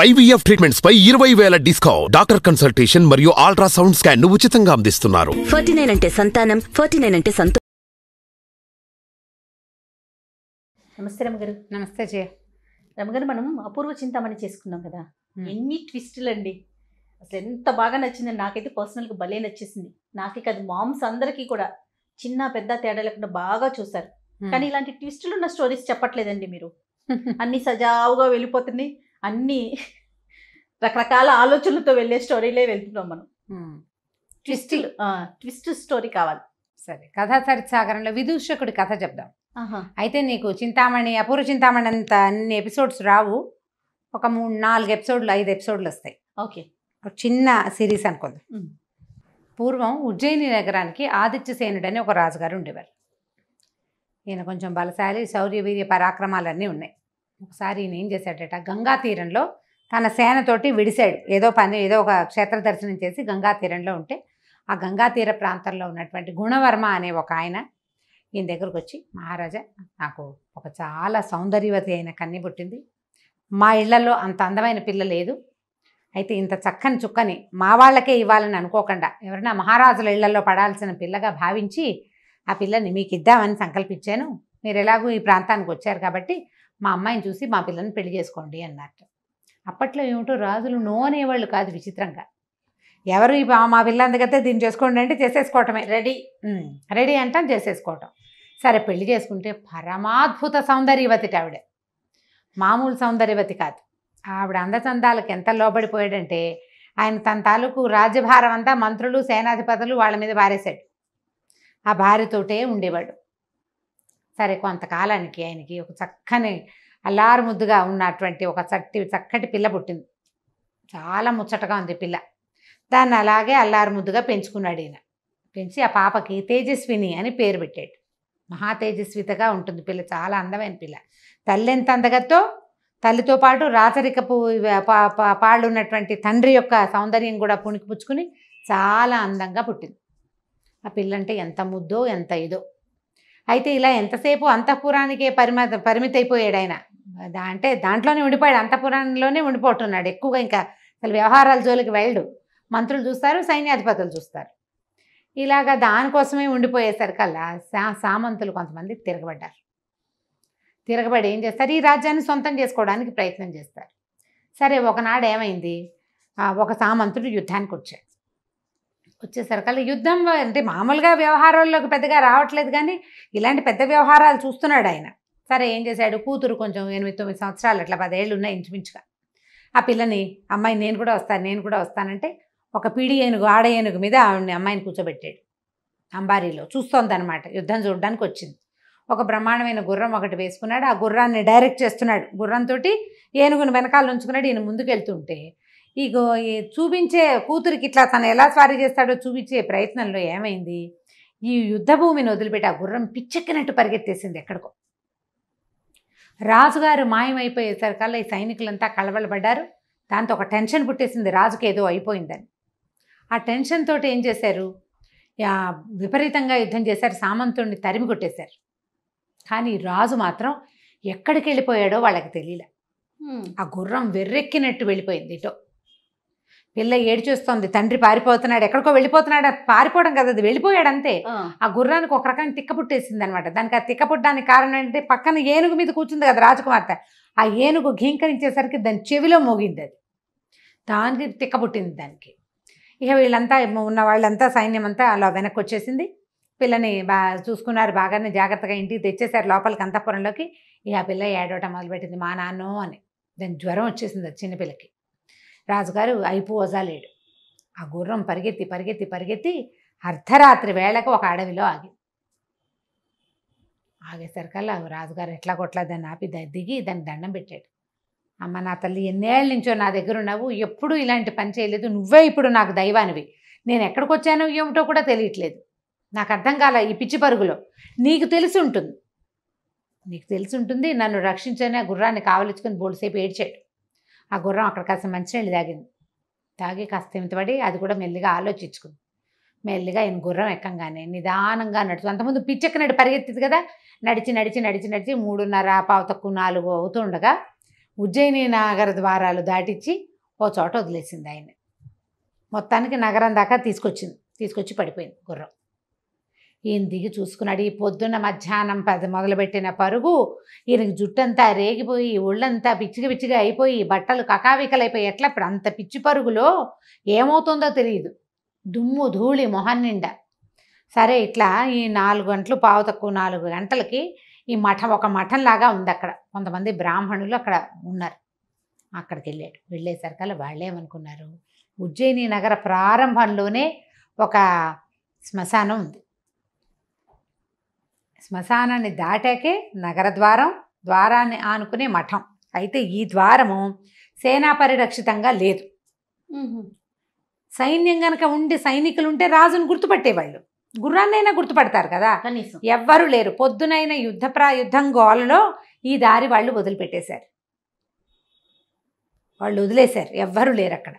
IVF treatments పై 20,000 discount. Doctor consultation మరియు ultrasound scan ను ఉచితంగా అందిస్తున్నారు. 49 అంటే సంతానం, 49 అంటే సంతోషం. నమస్తే రమగారు. నమస్తే జయ. రమగారు, మనం అపూర్వ చింతామణి చేసుకున్నాం కదా, ఎన్ని ట్విస్టులు అండి. అసలు ఎంత బాగా నచ్చిందని నాకైతే పర్సనల్గా భలే నచ్చేసింది. నాకే కాదు, మామ్స్ అందరికీ కూడా చిన్న పెద్ద తేడా లేకుండా బాగా చూసారు. కానీ ఇలాంటి ట్విస్టులు ఉన్న స్టోరీస్ చెప్పట్లేదండి మీరు. అన్ని సజావుగా వెళ్ళిపోతున్నాయి, అన్ని రకరకాల ఆలోచనలతో వెళ్ళే స్టోరీలే వెళ్తున్నాం మనం. ట్విస్ట్ స్టోరీ కావాలి. సరే, కథా చరిత్సాగరంలో విదూషకుడి కథ చెప్దాం. అయితే నీకు చింతామణి, అపూర్వ చింతామణి అంత అన్ని ఎపిసోడ్స్ రావు. ఒక 3-4 ఎపిసోడ్లు 5 ఎపిసోడ్లు వస్తాయి. ఓకే, ఒక చిన్న సిరీస్ అనుకుందాం. పూర్వం ఉజ్జయిని నగరానికి ఆదిత్యసేనుడు అని ఒక రాజుగారు ఉండేవారు. ఈయన కొంచెం బలశాలి, శౌర్య వీర్య పరాక్రమాలన్నీ ఉన్నాయి. ఒకసారి ఈయన ఏం చేశాడట, గంగా తీరంలో తన సేనతోటి విడిశాడు. ఏదో ఒక క్షేత్ర దర్శనం చేసి గంగా తీరంలో ఉంటే, ఆ గంగా తీర ప్రాంతంలో ఉన్నటువంటి గుణవర్మ అనే ఒక ఆయన ఈయన దగ్గరకు వచ్చి, మహారాజా, నాకు ఒక చాలా సౌందర్యవతి అయిన కన్య పుట్టింది. మా ఇళ్లలో అంత అందమైన పిల్ల లేదు. అయితే ఇంత చక్కని చుక్కని మా వాళ్ళకే ఇవ్వాలని అనుకోకుండా ఎవరైనా మహారాజుల ఇళ్లలో పడాల్సిన పిల్లగా భావించి ఆ పిల్లని మీకు ఇద్దామని సంకల్పించాను. మీరు ఎలాగూ ఈ ప్రాంతానికి వచ్చారు కాబట్టి మా అమ్మాయిని చూసి మా పిల్లని పెళ్లి చేసుకోండి అన్నట్టు. అప్పట్లో ఏమిటో రాజులు నో అనేవాళ్ళు కాదు. విచిత్రంగా ఎవరు మా పిల్ల అందుకైతే దీన్ని చేసుకోండి అంటే చేసేసుకోవటమే. రెడీ అంటాం, చేసేసుకోవటం. సరే, పెళ్లి చేసుకుంటే పరమాద్భుత సౌందర్యవతి ఆవిడ. మామూలు సౌందర్యవతి కాదు. ఆవిడ అందచందాలకు ఎంత లోబడిపోయాడంటే, ఆయన తన తాలూకు రాజ్యభారం అంతా మంత్రులు, సేనాధిపతులు వాళ్ళ మీద బారేశాడు. ఆ భార్యతోటే ఉండేవాడు. సరే, కొంతకాలానికి ఆయనకి ఒక చక్కని అల్లారు ముద్దుగా ఉన్నటువంటి ఒక చక్కటి పిల్ల పుట్టింది. చాలా ముచ్చటగా ఉంది పిల్ల. దాన్ని అలాగే అల్లారు ముద్దుగా పెంచుకున్నాడు ఈయన. పెంచి ఆ పాపకి తేజస్విని అని పేరు పెట్టాడు. మహా తేజస్వితగా ఉంటుంది పిల్ల, చాలా అందమైన పిల్ల. తల్లి ఎంత అందగతో, తల్లితో పాటు రాచరికపు పాళ్ళు ఉన్నటువంటి తండ్రి యొక్క సౌందర్యం కూడా పుణికిపుచ్చుకుని చాలా అందంగా పుట్టింది. ఆ పిల్లంటే ఎంత ముద్దో ఎంత ఇదో. అయితే ఇలా ఎంతసేపు అంతఃపురానికే పరిమితి అయిపోయాడు ఆయన. అంటే దాంట్లోనే ఉండిపోయాడు, అంతఃపురంలోనే ఉండిపోతున్నాడు ఎక్కువగా. ఇంకా అసలు వ్యవహారాల జోలికి వెళ్ళడు. మంత్రులు చూస్తారు, సైన్యాధిపతులు చూస్తారు. ఇలాగా దానికోసమే ఉండిపోయేసరికల్లా సామంతులు కొంతమంది తిరగబడి ఏం చేస్తారు, ఈ రాజ్యాన్ని సొంతం చేసుకోవడానికి ప్రయత్నం చేస్తారు. సరే, ఒకనాడు ఏమైంది, ఒక సామంతుడు యుద్ధానికి వచ్చేసరికల్లా యుద్ధం అంటే మామూలుగా వ్యవహారాల్లోకి పెద్దగా రావట్లేదు, కానీ ఇలాంటి పెద్ద వ్యవహారాలు చూస్తున్నాడు ఆయన. సరే, ఏం చేశాడు, కూతురు కొంచెం 8-9 సంవత్సరాలు, అట్లా 10 ఏళ్ళు ఉన్నాయి ఇంచుమించుగా. ఆ పిల్లని, అమ్మాయి నేను కూడా వస్తానంటే ఒక పీడి ఏనుగు, ఆడ ఏనుగు మీద అమ్మాయిని కూర్చోబెట్టాడు. అంబారీలో చూస్తోందనమాట, యుద్ధం చూడడానికి వచ్చింది. ఒక బ్రహ్మాండమైన గుర్రం ఒకటి వేసుకున్నాడు. ఆ గుర్రాన్ని డైరెక్ట్ చేస్తున్నాడు. గుర్రంతో ఏనుగుని వెనకాల ఉంచుకున్నాడు. ఈయన ముందుకెళ్తుంటే ఈ చూపించే కూతురికి ఇట్లా తను ఎలా స్వారీ చేస్తాడో చూపించే ప్రయత్నంలో ఏమైంది, ఈ యుద్ధ భూమిని వదిలిపెట్టి ఆ గుర్రం పిచ్చెక్కినట్టు పరిగెత్తేసింది ఎక్కడికో. రాజుగారు మాయమైపోయేసరికల్లా ఈ సైనికులంతా కలవలబడ్డారు. దాంతో ఒక టెన్షన్ పుట్టేసింది, రాజుకి ఏదో అయిపోయిందని. ఆ టెన్షన్ తోటి ఏం చేశారు, విపరీతంగా యుద్ధం చేశారు, సామంతుడిని తరిమి కొట్టేశారు. కానీ రాజు మాత్రం ఎక్కడికి వెళ్ళిపోయాడో వాళ్ళకి తెలియలే. ఆ గుర్రం వెర్రెక్కినట్టు వెళ్ళిపోయింది ఇటో. పిల్ల ఏడ్చేస్తోంది, తండ్రి పారిపోతున్నాడు, ఎక్కడికో వెళ్ళిపోతున్నాడు. పారిపోవడం కదా, అది వెళ్ళిపోయాడు అంతే. ఆ గుర్రానికి ఒక రకమైన తిక్క పుట్టేసింది అనమాట. దానికి ఆ తిక్క పుట్టడానికి కారణం ఏంటంటే, పక్కన ఏనుగు మీద కూర్చుంది కదా రాజకుమార్తె, ఆ ఏనుగు ఘీంకరించేసరికి దాని చెవిలో మోగింది. అది దానికి తిక్క పుట్టింది దానికి. ఇక వీళ్ళంతా ఉన్న వాళ్ళంతా, సైన్యం అంతా అలా వెనక్కి వచ్చేసింది. పిల్లని చూసుకున్నారు, బాగానే జాగ్రత్తగా ఇంటికి తెచ్చేశారు లోపలికి, అంతఃపురంలోకి. ఇక ఆ పిల్ల ఏడవటం మొదలుపెట్టింది, మా నాన్నో అని. దాని జ్వరం వచ్చేసింది అది చిన్నపిల్లకి. రాజుగారు అయిపోజాలేడు. ఆ గుర్రం పరిగెత్తి అర్ధరాత్రి వేళకు ఒక అడవిలో ఆగేసరికల్లా రాజుగారు ఎట్లా దాన్ని ఆపి దిగి దాన్ని దండం పెట్టాడు. అమ్మ, నా తల్లి, ఎన్నేళ్ళ నుంచో నా దగ్గర ఉన్నావు, ఎప్పుడూ ఇలాంటి పని చేయలేదు, నువ్వే ఇప్పుడు నాకు దైవానివి. నేను ఎక్కడికి వచ్చానో ఏమిటో కూడా తెలియట్లేదు, నాకు అర్థం కాల ఈ పిచ్చి పరుగులో. నీకు తెలిసి ఉంటుంది, నన్ను రక్షించని ఆ గుర్రాన్ని కావలించుకొని బోల్సేపు ఏడ్చాడు. ఆ గుర్రం అక్కడ కాస్త మంచినీళ్ళు తాగి కాస్త తిమితపడి అది కూడా మెల్లిగా ఆలోచించుకుంది. మెల్లిగా ఆయన గుర్రం ఎక్కంగానే నిదానంగా నడుచు, అంతకుముందు పిచ్చెక్కినట్టు పరిగెత్తింది కదా, నడిచి 3:30, 4 అవుతుండగా ఉజ్జయిని నగర ద్వారాలు దాటించి ఓ చోట వదిలేసింది ఆయన. మొత్తానికి నగరం దాకా తీసుకొచ్చి పడిపోయింది గుర్రం. ఈయన దిగి చూసుకున్నాడు. ఈ పొద్దున్న మధ్యాహ్నం మొదలుపెట్టిన పరుగు ఈయనకి జుట్టంతా రేగిపోయి ఒళ్ళంతా పిచ్చిగా అయిపోయి బట్టలు కకావికలైపోయి ఎట్లా ఇప్పుడు అంత పిచ్చి పరుగులో ఏమవుతుందో తెలియదు. దుమ్ము ధూళి మొహం నిండా. సరే ఇట్లా ఈ 4 గంటలు తక్కువ 4 గంటలకి ఈ మఠం ఒక మఠంలాగా ఉంది. అక్కడ కొంతమంది బ్రాహ్మణులు అక్కడ ఉన్నారు. అక్కడికి వెళ్ళేసరికల్లా వాళ్ళేమనుకున్నారు, ఉజ్జయిని నగర ప్రారంభంలోనే ఒక శ్మశానం ఉంది. శ్మశానాన్ని దాటాకే నగర ద్వారాన్ని ఆనుకునే మఠం. అయితే ఈ ద్వారము సేనా పరిరక్షితంగా లేదు. సైన్యం గనక ఉండి సైనికులు ఉంటే రాజును గుర్తుపట్టేవాళ్ళు, గుర్రాన్నైనా గుర్తుపడతారు కదా. కనీసం ఎవ్వరూ లేరు. పొద్దునైన యుద్ధం గోలలో ఈ దారి వాళ్ళు వదిలిపెట్టేశారు. వాళ్ళు వదిలేశారు. ఎవ్వరూ లేరు అక్కడ.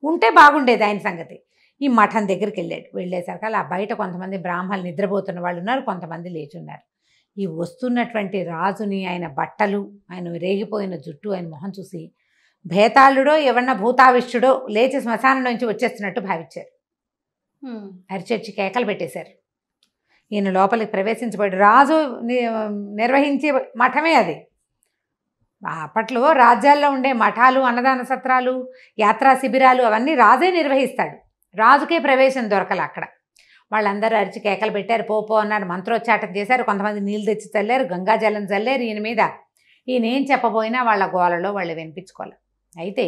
ఉంటే బాగుండేది ఆయన సంగతి. ఈ మఠం దగ్గరికి వెళ్ళేసరికి అలా బయట కొంతమంది బ్రాహ్మణులు నిద్రపోతున్న వాళ్ళు ఉన్నారు, కొంతమంది లేచున్నారు. ఈ వస్తున్నటువంటి రాజుని, ఆయన బట్టలు, ఆయన రేగిపోయిన జుట్టు, ఆయన మొహం చూసి భేతాళుడో ఎవరన్నా భూతావిష్టుడో లేచి శ్మశానం నుంచి వచ్చేస్తున్నట్టు భావించారు. అరిచర్చి కేకలు పెట్టేశారు. ఈయన లోపలికి ప్రవేశించబడి రాజు నిర్వహించే మఠమే అది. అప్పట్లో రాజ్యాల్లో ఉండే మఠాలు, అన్నదాన సత్రాలు, యాత్రా శిబిరాలు అవన్నీ రాజే నిర్వహిస్తాడు. రాజుకే ప్రవేశం దొరకల అక్కడ. వాళ్ళందరూ అరిచి కేకలు పెట్టారు, పో అన్నారు, మంత్రోచ్చాటం చేశారు. కొంతమంది నీళ్ళు తెచ్చి చల్లారు, గంగాజలం చల్లారు ఈయన మీద. ఈయన ఏం చెప్పబోయినా వాళ్ళ గోలలో వాళ్ళు వినిపించుకోవాలి. అయితే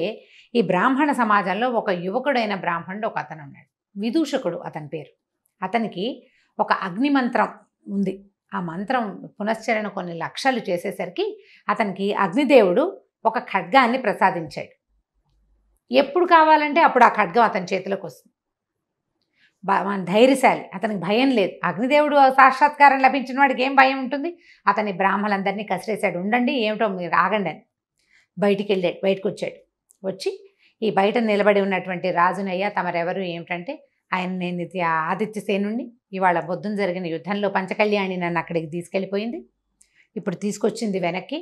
ఈ బ్రాహ్మణ సమాజంలో ఒక యువకుడైన బ్రాహ్మణుడు ఒక అతను ఉన్నాడు, విదూషకుడు అతని పేరు. అతనికి ఒక అగ్ని మంత్రం ఉంది. ఆ మంత్రం పునశ్చరణ కొన్ని లక్షలు చేసేసరికి అతనికి అగ్నిదేవుడు ఒక ఖడ్గాన్ని ప్రసాదించాడు. ఎప్పుడు కావాలంటే అప్పుడు ఆ ఖడ్గం అతని చేతిలోకి వస్తుంది. ధైర్యశాలి, అతనికి భయం లేదు. అగ్నిదేవుడు సాక్షాత్కారం లభించిన వాడికి ఏం భయం ఉంటుంది? అతని బ్రాహ్మణులందరినీ కసిరేశాడు. ఉండండి, ఏమిటో మీరు ఆగండి అని. బయటకు వచ్చాడు. వచ్చి ఈ బయట నిలబడి ఉన్నటువంటి రాజునయ్య, తమరెవరు, ఏమిటంటే ఆయన నేను ఆదిత్య సేనుణ్ణి, ఇవాళ పొద్దున జరిగిన యుద్ధంలో పంచకళ్యాణి నన్ను అక్కడికి తీసుకెళ్ళిపోయింది, ఇప్పుడు తీసుకొచ్చింది వెనక్కి,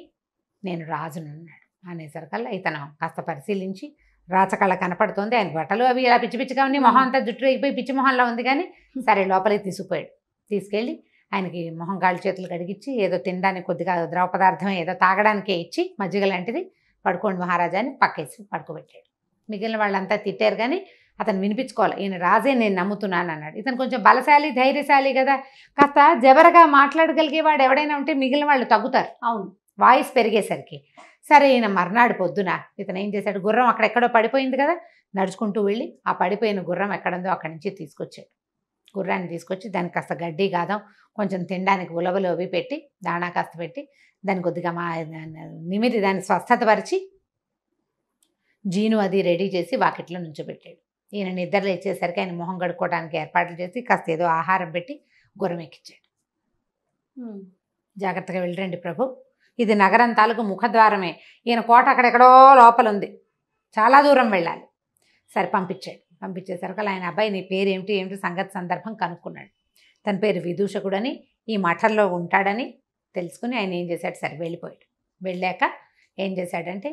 నేను రాజునున్నాడు అనేసరికల్లా ఇతను కాస్త పరిశీలించి రాచకళ కనపడుతోంది. ఆయన బట్టలు అవి ఇలా పిచ్చిగా ఉన్నాయి, మొహం అంతా జుట్టు అయిపోయి పిచ్చి మొహంలో ఉంది. కానీ సరే లోపలికి తీసుకుపోయాడు. తీసుకెళ్ళి ఆయనకి మొహం కాళ్ళు చేతులు కడిగిచ్చి ఏదో తినడానికి కొద్దిగా ద్రవ పదార్థం ఏదో తాగడానికే ఇచ్చి మజ్జిగ లాంటిది, పడుకోండి మహారాజాని పక్కేసి పడుకోబెట్టాడు. మిగిలిన వాళ్ళంతా తిట్టారు కానీ అతను వినిపించుకోవాలి. ఈయన రాజే నేను నమ్ముతున్నాను అన్నాడు. ఇతను కొంచెం బలశాలి, ధైర్యశాలి కదా, కాస్త జబరగా మాట్లాడగలిగేవాడు ఎవడైనా ఉంటే మిగిలిన వాళ్ళు తగ్గుతారు. అవును, వాయిస్ పెరిగేసరికి. సరే ఈయన మర్నాడు పొద్దున ఇతను ఏం చేశాడు, గుర్రం అక్కడెక్కడో పడిపోయింది కదా, నడుచుకుంటూ వెళ్ళి ఆ పడిపోయిన గుర్రం ఎక్కడుందో అక్కడి నుంచి తీసుకొచ్చాడు. గుర్రాన్ని తీసుకొచ్చి దానికి కాస్త గడ్డి గాదం, కొంచెం తినడానికి ఉలవలు అవి పెట్టి, దాణా కాస్త పెట్టి, దాన్ని కొద్దిగా నిమిరి దాన్ని స్వస్థతపరిచి జీను అది రెడీ చేసి వాకిట్లో నుంచోబెట్టాడు. ఈయన నిద్రలు ఇచ్చేసరికి ఆయన మొహం కడుక్కోవడానికి ఏర్పాట్లు చేసి కాస్త ఏదో ఆహారం పెట్టి గుర్రం ఎక్కించాడు. జాగ్రత్తగా వెళ్ళరండి ప్రభు, ఇది నగరం తాలూకు ముఖద్వారమే, ఈయన కోట అక్కడెక్కడో లోపల ఉంది, చాలా దూరం వెళ్ళాలి. సరే పంపించేసరికి ఆయన అబ్బాయి నీ పేరు ఏమిటి సంగతి సందర్భం కనుక్కున్నాడు. తన పేరు విదూషకుడని, ఈ మఠంలో ఉంటాడని తెలుసుకుని ఆయన ఏం చేశాడు, సరే వెళ్ళిపోయాడు. వెళ్ళాక ఏం చేశాడంటే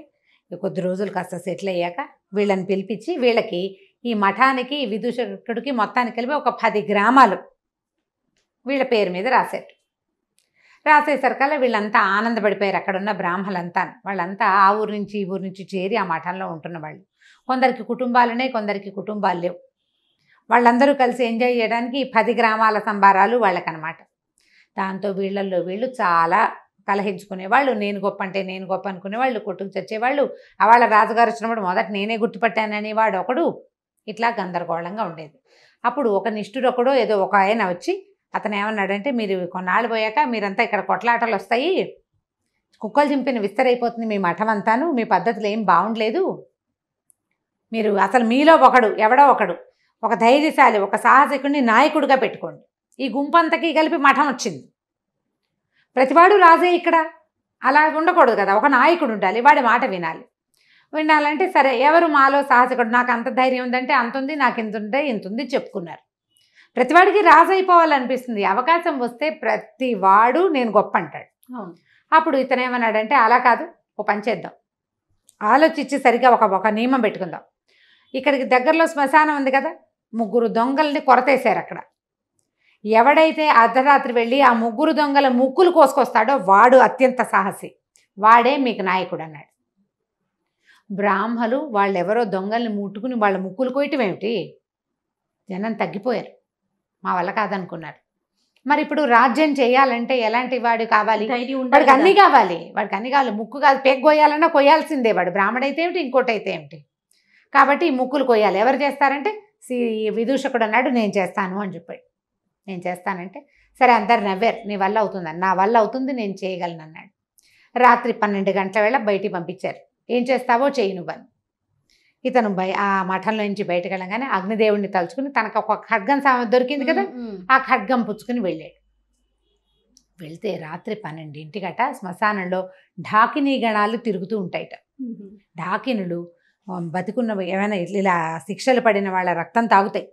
కొద్ది రోజులు కాస్త సెటిల్ అయ్యాక వీళ్ళని పిలిపించి వీళ్ళకి ఈ మఠానికి విదూషకుడికి మొత్తానికి కలిపి ఒక 10 గ్రామాలు వీళ్ళ పేరు మీద రాసేసరికల్లా వీళ్ళంతా ఆనందపడిపోయారు. అక్కడున్న బ్రాహ్మలంతా, వాళ్ళంతా ఆ ఊరు నుంచి ఈ ఊరు నుంచి చేరి ఆ మఠంలో ఉంటున్న వాళ్ళు. కొందరికి కుటుంబాలునే, కొందరికి కుటుంబాలు లేవు. వాళ్ళందరూ కలిసి ఎంజాయ్ చేయడానికి 10 గ్రామాల సంబారాలు వాళ్ళకనమాట. దాంతో వీళ్ళల్లో వీళ్ళు చాలా కలహించుకునేవాళ్ళు, నేను గొప్ప అంటే నేను గొప్ప అనుకునేవాళ్ళు, కొట్టుకు చచ్చేవాళ్ళు. వాళ్ళ రాజుగారు వచ్చినప్పుడు మొదట నేనే గుర్తుపట్టానని వాడు ఒకడు, ఇట్లా గందరగోళంగా ఉండేది. అప్పుడు ఒక నిష్ఠురొకడో ఏదో ఒక ఆయన వచ్చి అతను ఏమన్నాడంటే, మీరు కొన్నాళ్ళు పోయాక మీరంతా ఇక్కడ కొట్లాటలు వస్తాయి, కుక్కలు చింపిన విస్తరైపోతుంది మీ మఠం అంతాను, మీ పద్ధతులు ఏం బాగుండలేదు, మీరు అసలు మీలో ఎవడో ఒకడు ఒక ధైర్యశాలి, ఒక సాహసికుడిని నాయకుడిగా పెట్టుకోండి. ఈ గుంపంతకి కలిపి మఠం వచ్చింది, ప్రతివాడు రాజే ఇక్కడ, అలా ఉండకూడదు కదా, ఒక నాయకుడు ఉండాలి, వాడి మాట వినాలంటే సరే ఎవరు మాలో సాహసికుడు, నాకు అంత ధైర్యం ఉందంటే అంత ఉంది, నాకు ఇంత ఉంటే ఇంత ఉంది చెప్పుకున్నారు. ప్రతివాడికి రాజు అయిపోవాలనిపిస్తుంది. అవకాశం వస్తే ప్రతివాడు నేను గొప్ప అంటాడు. అప్పుడు ఇతను ఏమన్నాడంటే, అలా కాదు, ఓ పని చేద్దాం, ఆలోచించి సరిగా ఒక నియమం పెట్టుకుందాం. ఇక్కడికి దగ్గరలో శ్మశానం ఉంది కదా, 3 దొంగల్ని కొరతేశారు అక్కడ. ఎవడైతే అర్ధరాత్రి వెళ్ళి ఆ 3 దొంగల ముక్కులు కోసుకొస్తాడో వాడు అత్యంత సాహసి, వాడే మీకు నాయకుడు అన్నాడు. బ్రాహ్మలు వాళ్ళెవరో దొంగల్ని ముట్టుకుని వాళ్ళ ముక్కులు కోయటం ఏమిటి? జనం తగ్గిపోయారు, మా వల్ల కాదనుకున్నారు. మరి ఇప్పుడు రాజ్యం చేయాలంటే ఎలాంటి వాడు కావాలి? వాడికి అన్నీ కావాలి, ముక్కు కాదు, పేక్ కోయాలన్నా కొయ్యాల్సిందే. వాడు బ్రాహ్మడైతే ఏమిటి, ఇంకోటి అయితే ఏమిటి. కాబట్టి ఈ ముక్కులు కొయ్యాలి. ఎవరు చేస్తారంటే విదూషకుడు అన్నాడు, నేను చేస్తాను అని చెప్పాడు. నేను చేస్తానంటే సరే అందరు నవ్వారు. నీ వల్ల అవుతుందని. నా వల్ల అవుతుంది, నేను చేయగలను అన్నాడు. రాత్రి 12 గంటల వేళ బయటికి పంపించారు. ఏం చేస్తావో చెయ్యి నువ్వని. ఇతను ఆ మఠంలో నుంచి బయటకు వెళ్ళగానే అగ్నిదేవుడిని తలుచుకుని తనకు ఒక ఖడ్గం దొరికింది కదా, ఆ ఖడ్గం పుచ్చుకుని వెళ్ళాడు. వెళ్తే రాత్రి 12 శ్మశానంలో ఢాకినీ గణాలు తిరుగుతూ ఉంటాయిట. ఢాకినులు బతికున్న ఏమైనా ఇలా శిక్షలు పడిన వాళ్ళ రక్తం తాగుతాయి,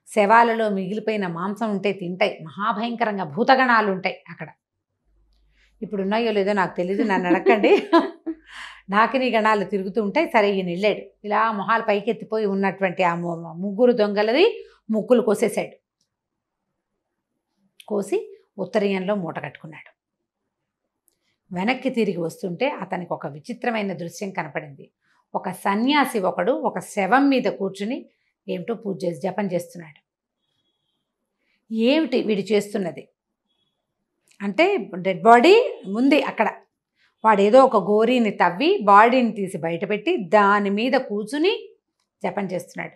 శవాలలో మిగిలిపోయిన మాంసం ఉంటే తింటాయి. మహాభయంకరంగా భూతగణాలు ఉంటాయి అక్కడ. ఇప్పుడు ఉన్నాయో లేదో నాకు తెలియదు, నన్ను అడగండి. ఢాకినీ గణాలు తిరుగుతూ ఉంటాయి. సరే ఈయన వెళ్ళాడు. ఇలా మొహాలు పైకెత్తిపోయి ఉన్నటువంటి ఆ 3 దొంగలది ముక్కులు కోసేశాడు. కోసి ఉత్తరీయంలో మూట కట్టుకున్నాడు. వెనక్కి తిరిగి వస్తుంటే అతనికి ఒక విచిత్రమైన దృశ్యం కనపడింది. ఒక సన్యాసి ఒకడు ఒక శవం మీద కూర్చుని ఏమిటో పూజ చేసి జపం చేస్తున్నాడు. ఏమిటి వీడు చేస్తున్నది అంటే, డెడ్ బాడీ ఉంది అక్కడ. వాడు ఏదో ఒక గోరీని తవ్వి బాడీని తీసి బయటపెట్టి దాని మీద కూర్చుని జపం చేస్తున్నాడు.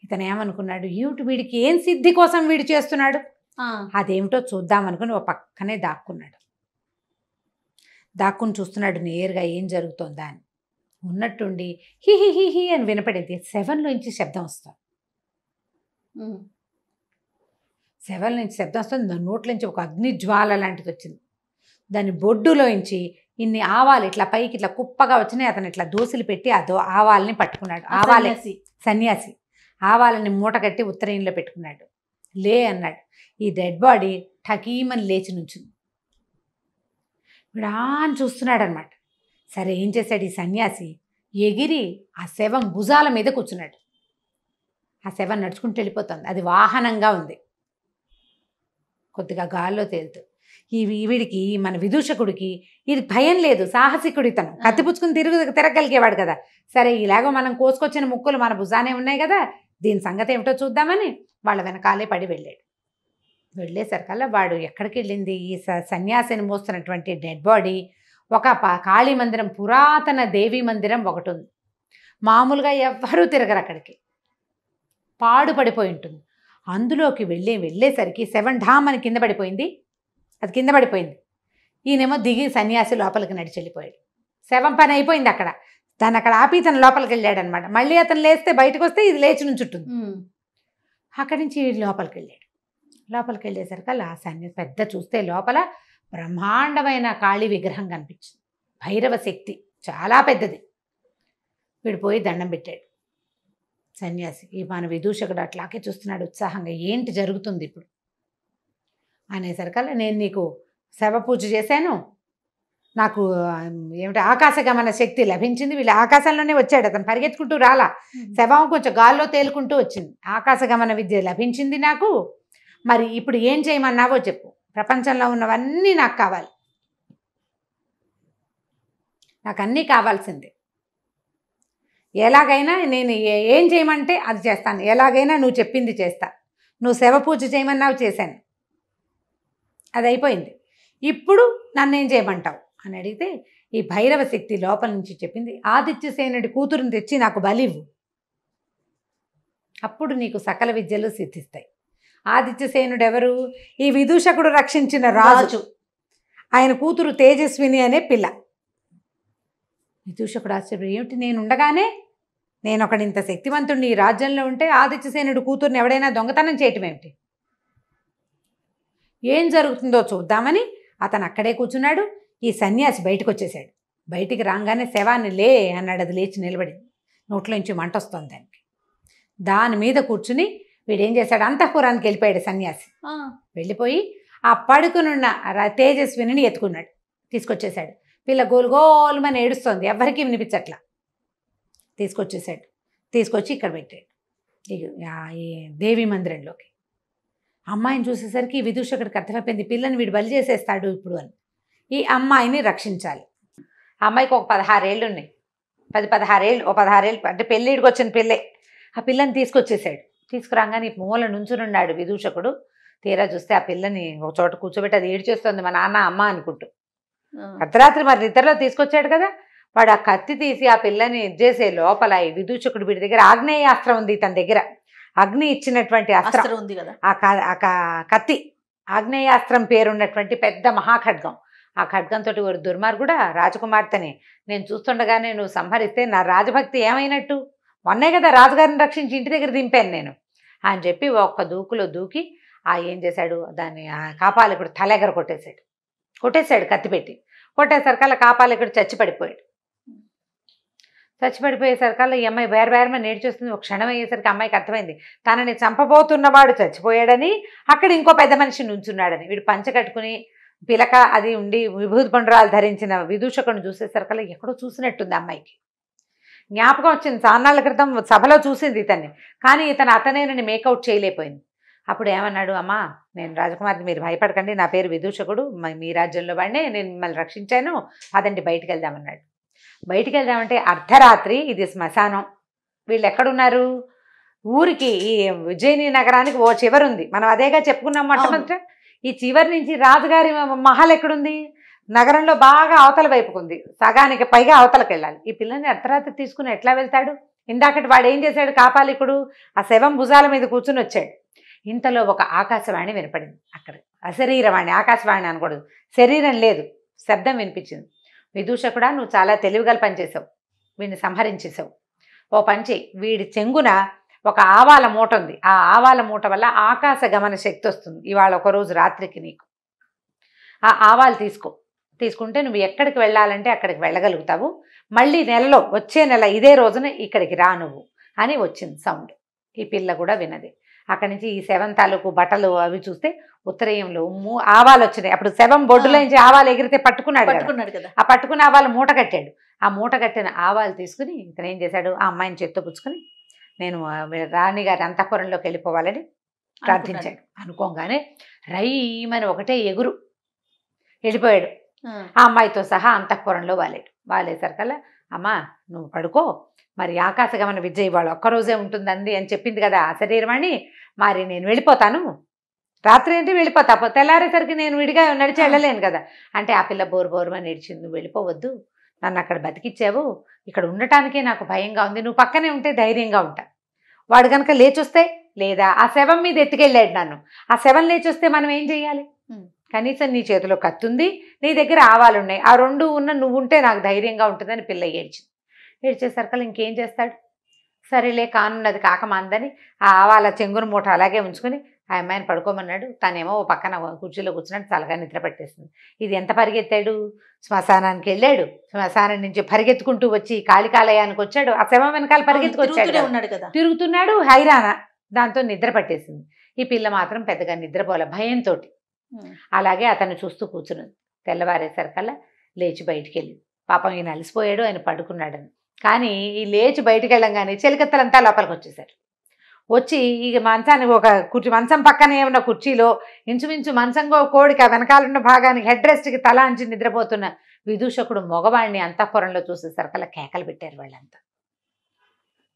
ఇతను ఏమనుకున్నాడు, ఏమిటి వీడికి ఏం సిద్ధి కోసం వీడు చేస్తున్నాడు, అదేమిటో చూద్దామనుకుని ఒక పక్కనే దాక్కున్నాడు. దాక్కుని చూస్తున్నాడు నేరుగా ఏం జరుగుతోందా అని. ఉన్నట్టుండి హి హి హి హి అని వినపడింది. శవంలోంచి శబ్దం వస్తుంది. శవం నుంచి శబ్దం వస్తుంది. దాని నోట్లోంచి ఒక అగ్నిజ్వాల లాంటిది వచ్చింది. దాని బొడ్డులోంచి ఇన్ని ఆవాలు ఇట్లా పైకి ఇట్లా కుప్పగా వచ్చినాయి. అతను ఇట్లా దోశలు పెట్టి ఆవాలని పట్టుకున్నాడు. ఆవాలే సన్యాసి ఆవాలని మూట కట్టి ఉత్తరీయంలో పెట్టుకున్నాడు. లే అన్నాడు. ఈ డెడ్ బాడీ ఠకీమని లేచి నుంచింది. విడాన్ చూస్తున్నాడు అనమాట. సరే ఏం చేశాడు ఈ సన్యాసి, ఎగిరి ఆ శవం భుజాల మీద కూర్చున్నాడు. ఆ శవం నడుచుకుంటూ వెళ్ళిపోతుంది. అది వాహనంగా ఉంది, కొద్దిగా గాల్లో తేలుతూ. వీడికి మన విదూషకుడికి ఇది భయం లేదు, సాహసికుడు ఇతను. కత్తిపుచ్చుకుని తిరగలిగేవాడు కదా. సరే ఇలాగో మనం కోసుకొచ్చిన ముక్కులు మన భుజానే ఉన్నాయి కదా, దీని సంగతి ఏమిటో చూద్దామని వాళ్ళ వెనకాలే పడి వెళ్ళాడు. వెళ్ళేసరికల్లా వాడు ఎక్కడికి వెళ్ళింది, ఈ సన్యాసిని మోస్తున్నటువంటి డెడ్ బాడీ ఒక కాళీ మందిరం, పురాతన దేవీ మందిరం ఒకటి ఉంది. మామూలుగా ఎవ్వరూ తిరగరు అక్కడికి, పాడు పడిపోయి ఉంటుంది. అందులోకి వెళ్ళేసరికి 7 ఢామ్ అని కింద పడిపోయింది. అది కింద పడిపోయింది. ఈయనేమో దిగి సన్యాసి లోపలికి నడిచి వెళ్ళిపోయాడు. శవం పని అయిపోయింది అక్కడ. దాన్ని అక్కడ ఆపి తన లోపలికి వెళ్ళాడు అనమాట. మళ్ళీ అతను లేస్తే బయటకు వస్తే ఇది లేచి నుంచుంటుంది. అక్కడి నుంచి లోపలికి వెళ్ళాడు. లోపలికి వెళ్ళేసరికి ఆ సన్యాసి పెద్ద చూస్తే లోపల బ్రహ్మాండమైన కాళీ విగ్రహం కనిపించింది. భైరవ శక్తి చాలా పెద్దది. వీడు పోయి దండం పెట్టాడు. సన్యాసి ఈ మన విదూషకుడు అట్లాగే చూస్తున్నాడు ఉత్సాహంగా. ఏంటి జరుగుతుంది ఇప్పుడు అనేసరికల్లా, నేను నీకు శవ పూజ చేశాను, నాకు ఏమిటి ఆకాశగమన శక్తి లభించింది. వీళ్ళు ఆకాశంలోనే వచ్చాడు, అతను పరిగెత్తుకుంటూ రాలా. శవం కొంచెం గాల్లో తేలుకుంటూ వచ్చింది. ఆకాశగమన విద్య లభించింది నాకు. మరి ఇప్పుడు ఏం చేయమన్నావో చెప్పు. ప్రపంచంలో ఉన్నవన్నీ నాకు కావాలి, నాకు అన్నీ కావాల్సిందే. ఎలాగైనా నేను ఏం చేయమంటే అది చేస్తాను, ఎలాగైనా నువ్వు చెప్పింది చేస్తా. నువ్వు శవ పూజ చేయమన్నావు, చేశాను, అది అయిపోయింది. ఇప్పుడు నన్ను ఏం చేయమంటావు అని అడిగితే, ఈ భైరవ శక్తి లోపల నుంచి చెప్పింది, ఆదిత్యసేనుడి కూతురుని తెచ్చి నాకు బలివ్వు, అప్పుడు నీకు సకల విద్యలు సిద్ధిస్తాయి. ఆదిత్యసేనుడు ఎవరు? ఈ విదూషకుడు రక్షించిన రాజు. ఆయన కూతురు తేజస్విని అనే పిల్ల. విదూషకుడు ఆశ్చర్యం, ఏమిటి నేనుండగానే, నేను ఒకడింత శక్తివంతుడిని ఈ రాజ్యంలో ఉంటే ఆదిత్యసేనుడు కూతుర్ని ఎవడైనా దొంగతనం చేయటం ఏమిటి? ఏం జరుగుతుందో చూద్దామని అతను అక్కడే కూర్చున్నాడు. ఈ సన్యాసి బయటకు వచ్చేసాడు. బయటికి రాగానే శవాన్ని లే అన్నాడు. అది లేచి నిలబడింది. నోట్లోంచి మంట వస్తుంది దానికి. దాని మీద కూర్చుని వీడేం చేశాడు, అంతఃపురానికి వెళ్ళిపోయాడు సన్యాసి. వెళ్ళిపోయి ఆ పడుకునున్న తేజస్విని ఎత్తుకున్నాడు, తీసుకొచ్చేశాడు. పిల్ల గోలుగోలుమని ఏడుస్తోంది, ఎవరికీ వినిపించట్లా. తీసుకొచ్చేసాడు, తీసుకొచ్చి ఇక్కడ పెట్టాడు ఈ దేవి మందిరంలోకి. అమ్మాయిని చూసేసరికి విదూషకుడికి అర్థమైపోయింది, పిల్లని వీడు బలి చేసేస్తాడు ఇప్పుడు అని. ఈ అమ్మాయిని రక్షించాలి. ఆ అమ్మాయికి ఒక 16 ఏళ్ళు ఉన్నాయి, 16 ఏళ్ళు, ఓ 16 ఏళ్ళు అంటే పెళ్ళిడికి వచ్చిన పిల్లే. ఆ పిల్లని తీసుకొచ్చేసాడు. తీసుకురాగానే ఈ మూల నుంచునున్నాడు విదూషకుడు. తీరా చూస్తే ఆ పిల్లని ఒక చోట కూర్చోబెట్టి అది ఏడ్చేస్తుంది, మా నాన్న అమ్మ అనుకుంటూ. అర్ధరాత్రి మరి నిద్రలో తీసుకొచ్చాడు కదా, వాడు ఆ కత్తి తీసి ఆ పిల్లని ఇచ్చేసే లోపల ఈ విదూషకుడు వీడి దగ్గర ఆగ్నేయాస్త్రం ఉంది, తన దగ్గర అగ్ని ఇచ్చినటువంటి అస్త్రం ఉంది కదా. ఆ కత్తి ఆగ్నేయాస్త్రం పేరున్నటువంటి పెద్ద మహాఖడ్గం. ఆ ఖడ్గంతో ఒక దుర్మార్గుడా రాజకుమార్తెని నేను చూస్తుండగానే నువ్వు సంహరిస్తే నా రాజభక్తి ఏమైనట్టు? మొన్నే కదా రాజుగారిని రక్షించి ఇంటి దగ్గర దింపాను నేను అని చెప్పి ఒక్క దూకులో దూకి ఏం చేశాడు, దాన్ని ఆ కాపాలికుడు తలెగర కొట్టేశాడు కత్తి పెట్టి. కొట్టేసరికల్లా కాపాలికుడు చచ్చిపడిపోయాడు. చచ్చిపడిపోయేసరికల్లా ఈ అమ్మాయి బేరమని నేర్చేస్తుంది. ఒక క్షణం అయ్యేసరికి అమ్మాయికి అర్థమైంది తనని చంపబోతున్నవాడు చచ్చిపోయాడని, అక్కడ ఇంకో పెద్ద మనిషి నుంచున్నాడని. వీడు పంచ కట్టుకుని పిలక అది ఉండి విభూతి పండురాలు ధరించిన విదూషకుడిని చూసేసరికల్లా ఎక్కడో చూసినట్టుంది అమ్మాయికి. జ్ఞాపకం వచ్చింది, చాన్నాళ్ళ క్రితం సభలో చూసింది ఇతన్ని, కానీ అతనేనని మేకౌట్ చేయలేకపోయింది. అప్పుడు ఏమన్నాడు, అమ్మా నేను రాజకుమార్ని, మీరు భయపడకండి, నా పేరు విదూషకుడు, మీ రాజ్యంలో వాడినే, నేను మిమ్మల్ని రక్షించాను, అదండి బయటికి వెళ్దామన్నాడు. బయటికి వెళ్దామంటే అర్ధరాత్రి, ఇది శ్మశానం. వీళ్ళు ఎక్కడున్నారు? ఊరికి ఈ ఉజ్జయిని నగరానికి ఓ చివరుంది, మనం అదేగా చెప్పుకున్నాం మొట్టమొదట. ఈ చివరి నుంచి రాజుగారి మహల్ ఎక్కడుంది? నగరంలో బాగా అవతల వైపుకుంది, సగానికి పైగా అవతలకు వెళ్ళాలి. ఈ పిల్లని అర్ధరాత్రి తీసుకుని ఎట్లా వెళ్తాడు? ఇందాకటి వాడు ఏం చేశాడు, కాపాలికుడు ఆ శవం భుజాల మీద కూర్చుని వచ్చాడు. ఇంతలో ఒక ఆకాశవాణి వినపడింది. అక్కడ అశరీరవాణి, ఆకాశవాణి అనకూడదు, శరీరం లేదు, శబ్దం వినిపించింది. విదూషకుడా, నువ్వు చాలా తెలివిగల పనిచేసావు, వీడిని సంహరించేసావు. ఓ పంచి, వీడి చెంగున ఒక ఆవాల మూట ఉంది, ఆ ఆవాల మూట వల్ల ఆకాశ గమన శక్తి వస్తుంది. ఇవాళ ఒకరోజు రాత్రికి నీకు ఆ ఆవాలు తీసుకుంటే నువ్వు ఎక్కడికి వెళ్ళాలంటే అక్కడికి వెళ్ళగలుగుతావు. మళ్ళీ నెలలో, వచ్చే నెల ఇదే రోజున ఇక్కడికి రా నువ్వు అని వచ్చింది సౌండ్. ఈ పిల్ల కూడా వినది. అక్కడి నుంచి ఈ శవం తాలూకు బట్టలు అవి చూస్తే ఉత్తరయంలో ఆవాలు వచ్చినాయి. అప్పుడు శవం బొడ్డులో నుంచి ఆవాలు ఎగిరితే పట్టుకున్నాడు కదా, ఆ పట్టుకున్న ఆవాలు మూట కట్టాడు. ఆ మూట కట్టిన ఆవాలు తీసుకుని ఇతను ఏం చేశాడు, ఆ అమ్మాయిని చేత్తో పుచ్చుకొని నేను రాణిగారి అంతఃపురంలోకి వెళ్ళిపోవాలని ప్రార్థించాడు. అనుకోగానే రైమని ఒకటే ఎగురు వెళ్ళిపోయాడు. ఆ అమ్మాయితో సహా అంతఃపురంలో వాలేసరికల్లా, అమ్మా నువ్వు పడుకో, మరి ఆకాశగమన విద్య ఇవాళ ఒక్కరోజే ఉంటుందండి అని చెప్పింది కదా ఆ శరీరమని, మరి నేను వెళ్ళిపోతాను, రాత్రి అంటే వెళ్ళిపోతా, తెల్లారేసరికి నేను విడిగా నడిచి వెళ్ళలేను కదా అంటే, ఆ పిల్ల బోరుమని నడిచింది. నువ్వు వెళ్ళిపోవద్దు, నన్ను అక్కడ బతికిచ్చావు, ఇక్కడ ఉండటానికే నాకు భయంగా ఉంది, నువ్వు పక్కనే ఉంటే ధైర్యంగా ఉంటా. వాడు కనుక లేచొస్తే, లేదా ఆ శవం మీద ఎత్తుకెళ్ళాడు నన్ను, ఆ శవం లేచొస్తే మనం ఏం చెయ్యాలి? కనీసం నీ చేతిలో కత్తుంది, నీ దగ్గర ఆవాలున్నాయి, ఆ రెండు ఉన్న నువ్వు ఉంటే నాకు ధైర్యంగా ఉంటుందని పిల్ల ఏడ్చేసరికల్లా ఇంకేం చేస్తాడు? సరేలే కానున్నది కాకమాందని ఆ ఆవాల చెంగును మూట అలాగే ఉంచుకొని ఆ అమ్మాయిని పడుకోమన్నాడు. తనేమో ఓ పక్కన కుర్చీలో కూర్చున్నట్టు చల్లగా నిద్ర పట్టేస్తుంది. ఇది ఎంత పరిగెత్తాడు? శ్మశానానికి వెళ్ళాడు, శ్మశానం నుంచి పరిగెత్తుకుంటూ వచ్చి కాళికాలయానికి వచ్చాడు, ఆ శవం వెనకాల పరిగెత్తుకొచ్చాడు, తిరుగుతున్నాడు హైరాణ. దాంతో నిద్ర పట్టేసింది. ఈ పిల్ల మాత్రం పెద్దగా నిద్రపోలే, భయంతో అలాగే అతను చూస్తూ కూర్చున్నది. తెల్లవారేసరికల్లా లేచి బయటికి వెళ్ళింది. పాపం ఈయన అలసిపోయాడు, ఆయన పడుకున్నాడని. కానీ ఈ లేచి బయటికి వెళ్ళంగానే చెలికత్తలంతా లోపలికి వచ్చేసారు. వచ్చి ఇక మంచానికి ఒక మంచం పక్కనే ఉన్న కుర్చీలో ఇంచుమించు మంచంగో కోడికి ఆ వెనకాలన్న భాగానికి హెడ్ రెస్ట్కి తల అంచి నిద్రపోతున్న విదూషకుడు మగవాడిని అంతఃపురంలో చూసేసరికల్లా కేకలు పెట్టారు. వాళ్ళంతా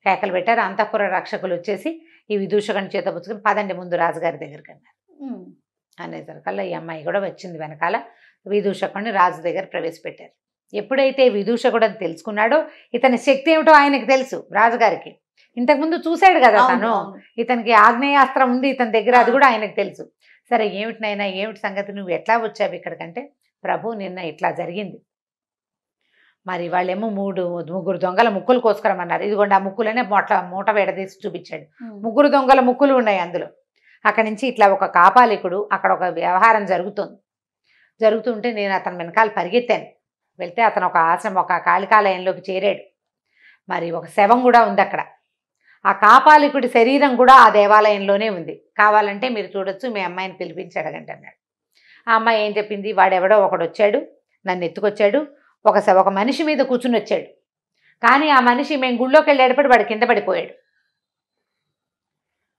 కేకలు పెట్టారు. అంతఃపుర రక్షకులు వచ్చేసి ఈ విదూషకుని చేత పుచ్చుకొని పదండి ముందు రాజుగారి దగ్గరికి అన్నారు. అనేసరికల్లా ఈ అమ్మాయి కూడా వచ్చింది వెనకాల. విదూషకుడిని రాజు దగ్గర ప్రవేశపెట్టారు. ఎప్పుడైతే విదూషకుడు అని తెలుసుకున్నాడో ఇతని శక్తి ఏమిటో ఆయనకు తెలుసు. రాజుగారికి ఇంతకుముందు చూశాడు కదా తను, ఇతనికి ఆగ్నేయాస్త్రం ఉంది ఇతని దగ్గర, అది కూడా ఆయనకు తెలుసు. సరే ఏమిటినైనా ఏమిటి సంగతి, నువ్వు ఎట్లా వచ్చావు ఇక్కడికంటే, ప్రభు నిన్న ఇట్లా జరిగింది, మరి వాళ్ళేమో ముగ్గురు దొంగల ముక్కులు కోసుకురమన్నారు. ఇదిగోండి ఆ ముక్కులనే మూట వేడదీసి చూపించాడు. 3 దొంగల ముక్కులు ఉన్నాయి అందులో. అక్కడి నుంచి ఇట్లా ఒక కాపాలికుడు, అక్కడ ఒక వ్యవహారం జరుగుతుంటే నేను అతని వెనకాల పరిగెత్తాను. వెళ్తే అతను ఒక కాళికాలయంలోకి చేరాడు. మరి ఒక శవం కూడా ఉంది అక్కడ. ఆ కాపాలికుడి శరీరం కూడా ఆ దేవాలయంలోనే ఉంది. కావాలంటే మీరు చూడొచ్చు, మీ అమ్మాయిని పిలిపించి అడగండి అన్నాడు. ఆ అమ్మాయి ఏం చెప్పింది, వాడెవడో ఒకడు వచ్చాడు, నన్ను ఎత్తుకొచ్చాడు, ఒక మనిషి మీద కూర్చుని వచ్చాడు. కానీ ఆ మనిషి మేము గుళ్ళోకి వెళ్ళేటప్పుడు వాడు కింద పడిపోయాడు.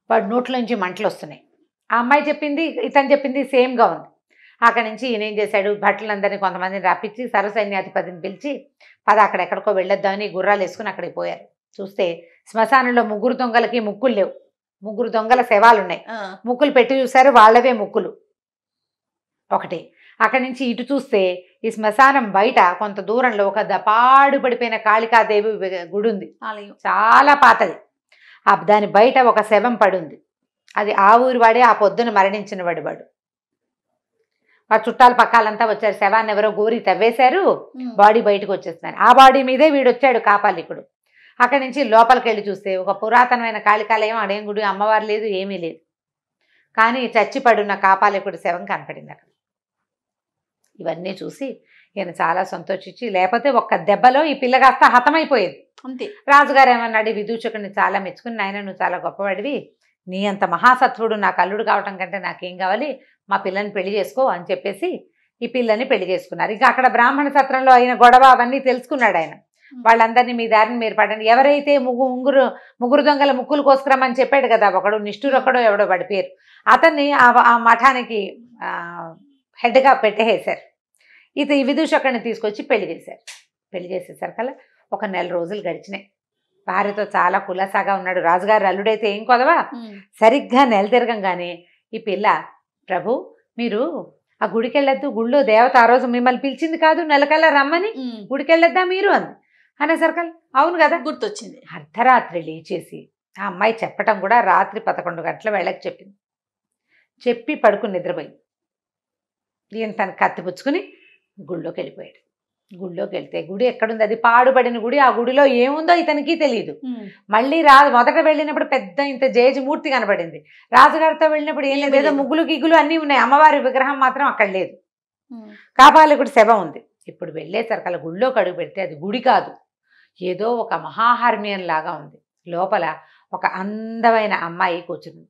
వాడు నోట్లోంచి మంటలు వస్తున్నాయి. ఆ అమ్మాయి చెప్పింది ఇతను చెప్పింది సేమ్గా ఉంది. అక్కడి నుంచి ఈయన ఏం చేశాడు, భటులందరినీ కొంతమందిని రప్పించి సర్వసైన్యాధిపతిని పిలిచి అక్కడెక్కడికో వెళ్ళొద్దామని గుర్రాలు వేసుకుని అక్కడికి పోయారు. చూస్తే శ్మశానంలో 3 దొంగలకి ముక్కులు లేవు. 3 దొంగల శవాలు ఉన్నాయి. ముక్కులు పెట్టి చూశారు, వాళ్ళవే ముక్కులు ఒకటి. అక్కడి నుంచి ఇటు చూస్తే ఈ శ్మశానం బయట కొంత దూరంలో ఒక పాడు పడిపోయిన కాళికాదేవి గుడి ఉంది, చాలా పాతది. దాని బయట ఒక శవం పడుంది. అది ఆ ఊరి వాడే, ఆ పొద్దున మరణించిన వాడు. వాడు చుట్టాలు పక్కాలంతా వచ్చారు. శవాన్ని ఎవరో గోరి తవ్వేశారు, బాడీ బయటకు వచ్చేస్తున్నారు. ఆ బాడీ మీదే వీడు వచ్చాడు కాపాలికుడు. అక్కడి నుంచి లోపలికి వెళ్ళి చూస్తే ఒక పురాతనమైన కాళికాలయం, అడేం గుడి, అమ్మవారు లేదు, ఏమీ లేదు. కానీ చచ్చిపడున్న కాపాలికుడి శవం కనపడింది అక్కడ. ఇవన్నీ చూసి ఈయన చాలా సంతోషించి, లేకపోతే ఒక్క దెబ్బలో ఈ పిల్ల కాస్త హతమైపోయేది అంతే. రాజుగారు ఏమన్నాడు, విదూషకుడిని చాలా మెచ్చుకుని, నాయన నువ్వు చాలా గొప్పవాడివి, నీ అంత మహాసత్వుడు నాకు అల్లుడు కావటం కంటే నాకేం కావాలి, మా పిల్లని పెళ్లి చేసుకో అని చెప్పేసి ఈ పిల్లని పెళ్లి చేసుకున్నారు. ఇంకా అక్కడ బ్రాహ్మణ సత్రంలో అయిన గొడవ అవన్నీ తెలుసుకున్నాడు ఆయన. వాళ్ళందరినీ మీ దారిని మీరు పడండి. ఎవరైతే ముగ్గురు దొంగల ముక్కులు కోసుకురమ్మని చెప్పాడు కదా, ఒకడు నిష్ఠురొక్కడో ఎవడో వాడి పేరు, అతన్ని ఆ మఠానికి హెడ్గా పెట్టేసారు. ఈ విదూషకుడిని తీసుకొచ్చి పెళ్లి చేశారు. పెళ్లి చేసేసరికల్లా ఒక 1 నెల రోజులు గడిచినాయి. భార్యతో చాలా కులాసాగా ఉన్నాడు. రాజుగారు అల్లుడైతే ఏం కొదవా. సరిగ్గా నెల తిరగంగానే ఈ పిల్ల, ప్రభు మీరు ఆ గుడికి వెళ్ళొద్దు, గుళ్ళో దేవత ఆ రోజు మిమ్మల్ని పిలిచింది కాదు, నెలకల్లా రమ్మని, గుడికి వెళ్ళొద్దా మీరు అంది. అనేసరికల్ అవును కదా గుర్తొచ్చింది. అర్ధరాత్రి లేచేసి ఆ అమ్మాయి చెప్పటం కూడా రాత్రి 11 గంటల వేళకి చెప్పింది. చెప్పి పడుకుని నిద్రపోయింది. ఈయన తన కత్తి పుచ్చుకుని గుళ్ళోకి వెళ్ళిపోయాడు. గుళ్ళోకి వెళ్తే గుడి ఎక్కడుంది, అది పాడుపడిన గుడి. ఆ గుడిలో ఏముందో ఇతనికి తెలియదు. మళ్ళీ మొదట వెళ్ళినప్పుడు పెద్ద ఇంత జేజమూర్తి కనబడింది. రాజుగారితో వెళ్ళినప్పుడు ఏం లేదు, ఏదో ముగ్గులు గిగ్గులు అన్నీ ఉన్నాయి, అమ్మవారి విగ్రహం మాత్రం అక్కడ లేదు. కాపాలికుడి శవం ఉంది. ఇప్పుడు వెళ్ళేసరికల్లా గుళ్ళోకి అడుగు పెడితే అది గుడి కాదు, ఏదో ఒక మహాహర్మ్యం లాగా ఉంది. లోపల ఒక అందమైన అమ్మాయి కూర్చుని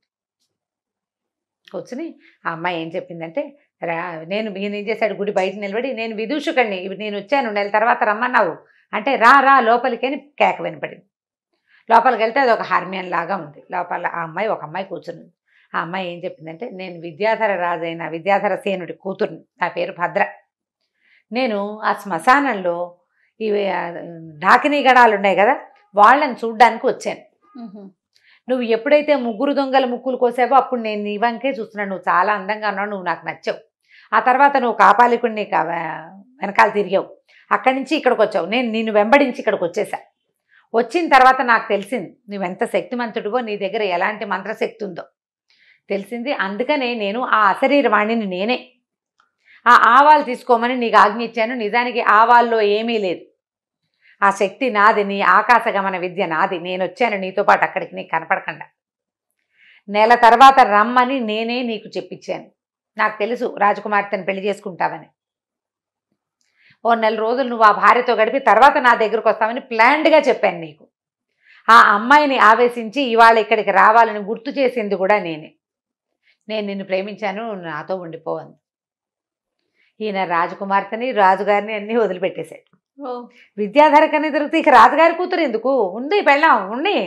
ఆ అమ్మాయి ఏం చెప్పిందంటే, ఈయన ఏం చేశాడు, గుడి బయట నిలబడి, నేను విదూషకుడిని, నేను వచ్చాను, నెల తర్వాత రమ్మన్నావు అంటే, రా లోపలికి అని కేక వినపడింది. లోపలికి వెళ్తే అది ఒక హార్మ్యం లాగా ఉంది. లోపల ఒక అమ్మాయి కూర్చుని. ఆ అమ్మాయి ఏం చెప్పిందంటే, నేను విద్యాధర రాజైన విద్యాధర సేనుడి కూతురుని, నా పేరు భద్ర. నేను ఆ శ్మశానంలో ఇవి డాకినీ గణాలు ఉన్నాయి కదా, వాళ్ళని చూడ్డానికి వచ్చాను. నువ్వు ఎప్పుడైతే 3 దొంగల ముక్కులు కోసావో అప్పుడు నేను నీ వంకే చూస్తున్నాను, నువ్వు చాలా అందంగా ఉన్నావు, నువ్వు నాకు నచ్చావు. ఆ తర్వాత నువ్వు కాపాలికుడిని వెనకాల తిరిగావు, అక్కడి నుంచి ఇక్కడికి వచ్చావు, నేను నిన్ను వెంబడించి ఇక్కడికి వచ్చేసా. వచ్చిన తర్వాత నాకు తెలిసింది నువ్వెంత శక్తిమంతుడివో, నీ దగ్గర ఎలాంటి మంత్రశక్తి ఉందో తెలిసింది. అందుకనే నేను ఆ అశరీరవాణిని నేనే ఆ ఆవాలు తీసుకోమని నీకు ఆజ్ఞ ఇచ్చాను. నిజానికి ఆవాల్లో ఏమీ లేదు, ఆ శక్తి నాది, నీ ఆకాశగమన విద్య నాది. నేను వచ్చాను నీతో పాటు అక్కడికి, నీకు కనపడకుండా. నెల తర్వాత రమ్మని నేనే నీకు చెప్పించాను. నాకు తెలుసు రాజకుమార్తెను పెళ్లి చేసుకుంటావని. ఓ 1 నెల రోజులు నువ్వు ఆ భార్యతో గడిపి తర్వాత నా దగ్గరకు వస్తామని ప్లాన్డ్గా చెప్పాను నీకు. ఆ అమ్మాయిని ఆవేశించి ఇవాళ ఇక్కడికి రావాలని గుర్తు చేసింది కూడా నేనే. నేను నిన్ను ప్రేమించాను, నాతో ఉండిపోవాలి. ఈయన రాజకుమార్తెని రాజుగారిని అన్నీ వదిలిపెట్టేశాడు. విద్యాధర కన్నా తిరిగితే ఇక రాజుగారి కూతురు ఎందుకు ఉంది, పెళ్ళాం ఉండి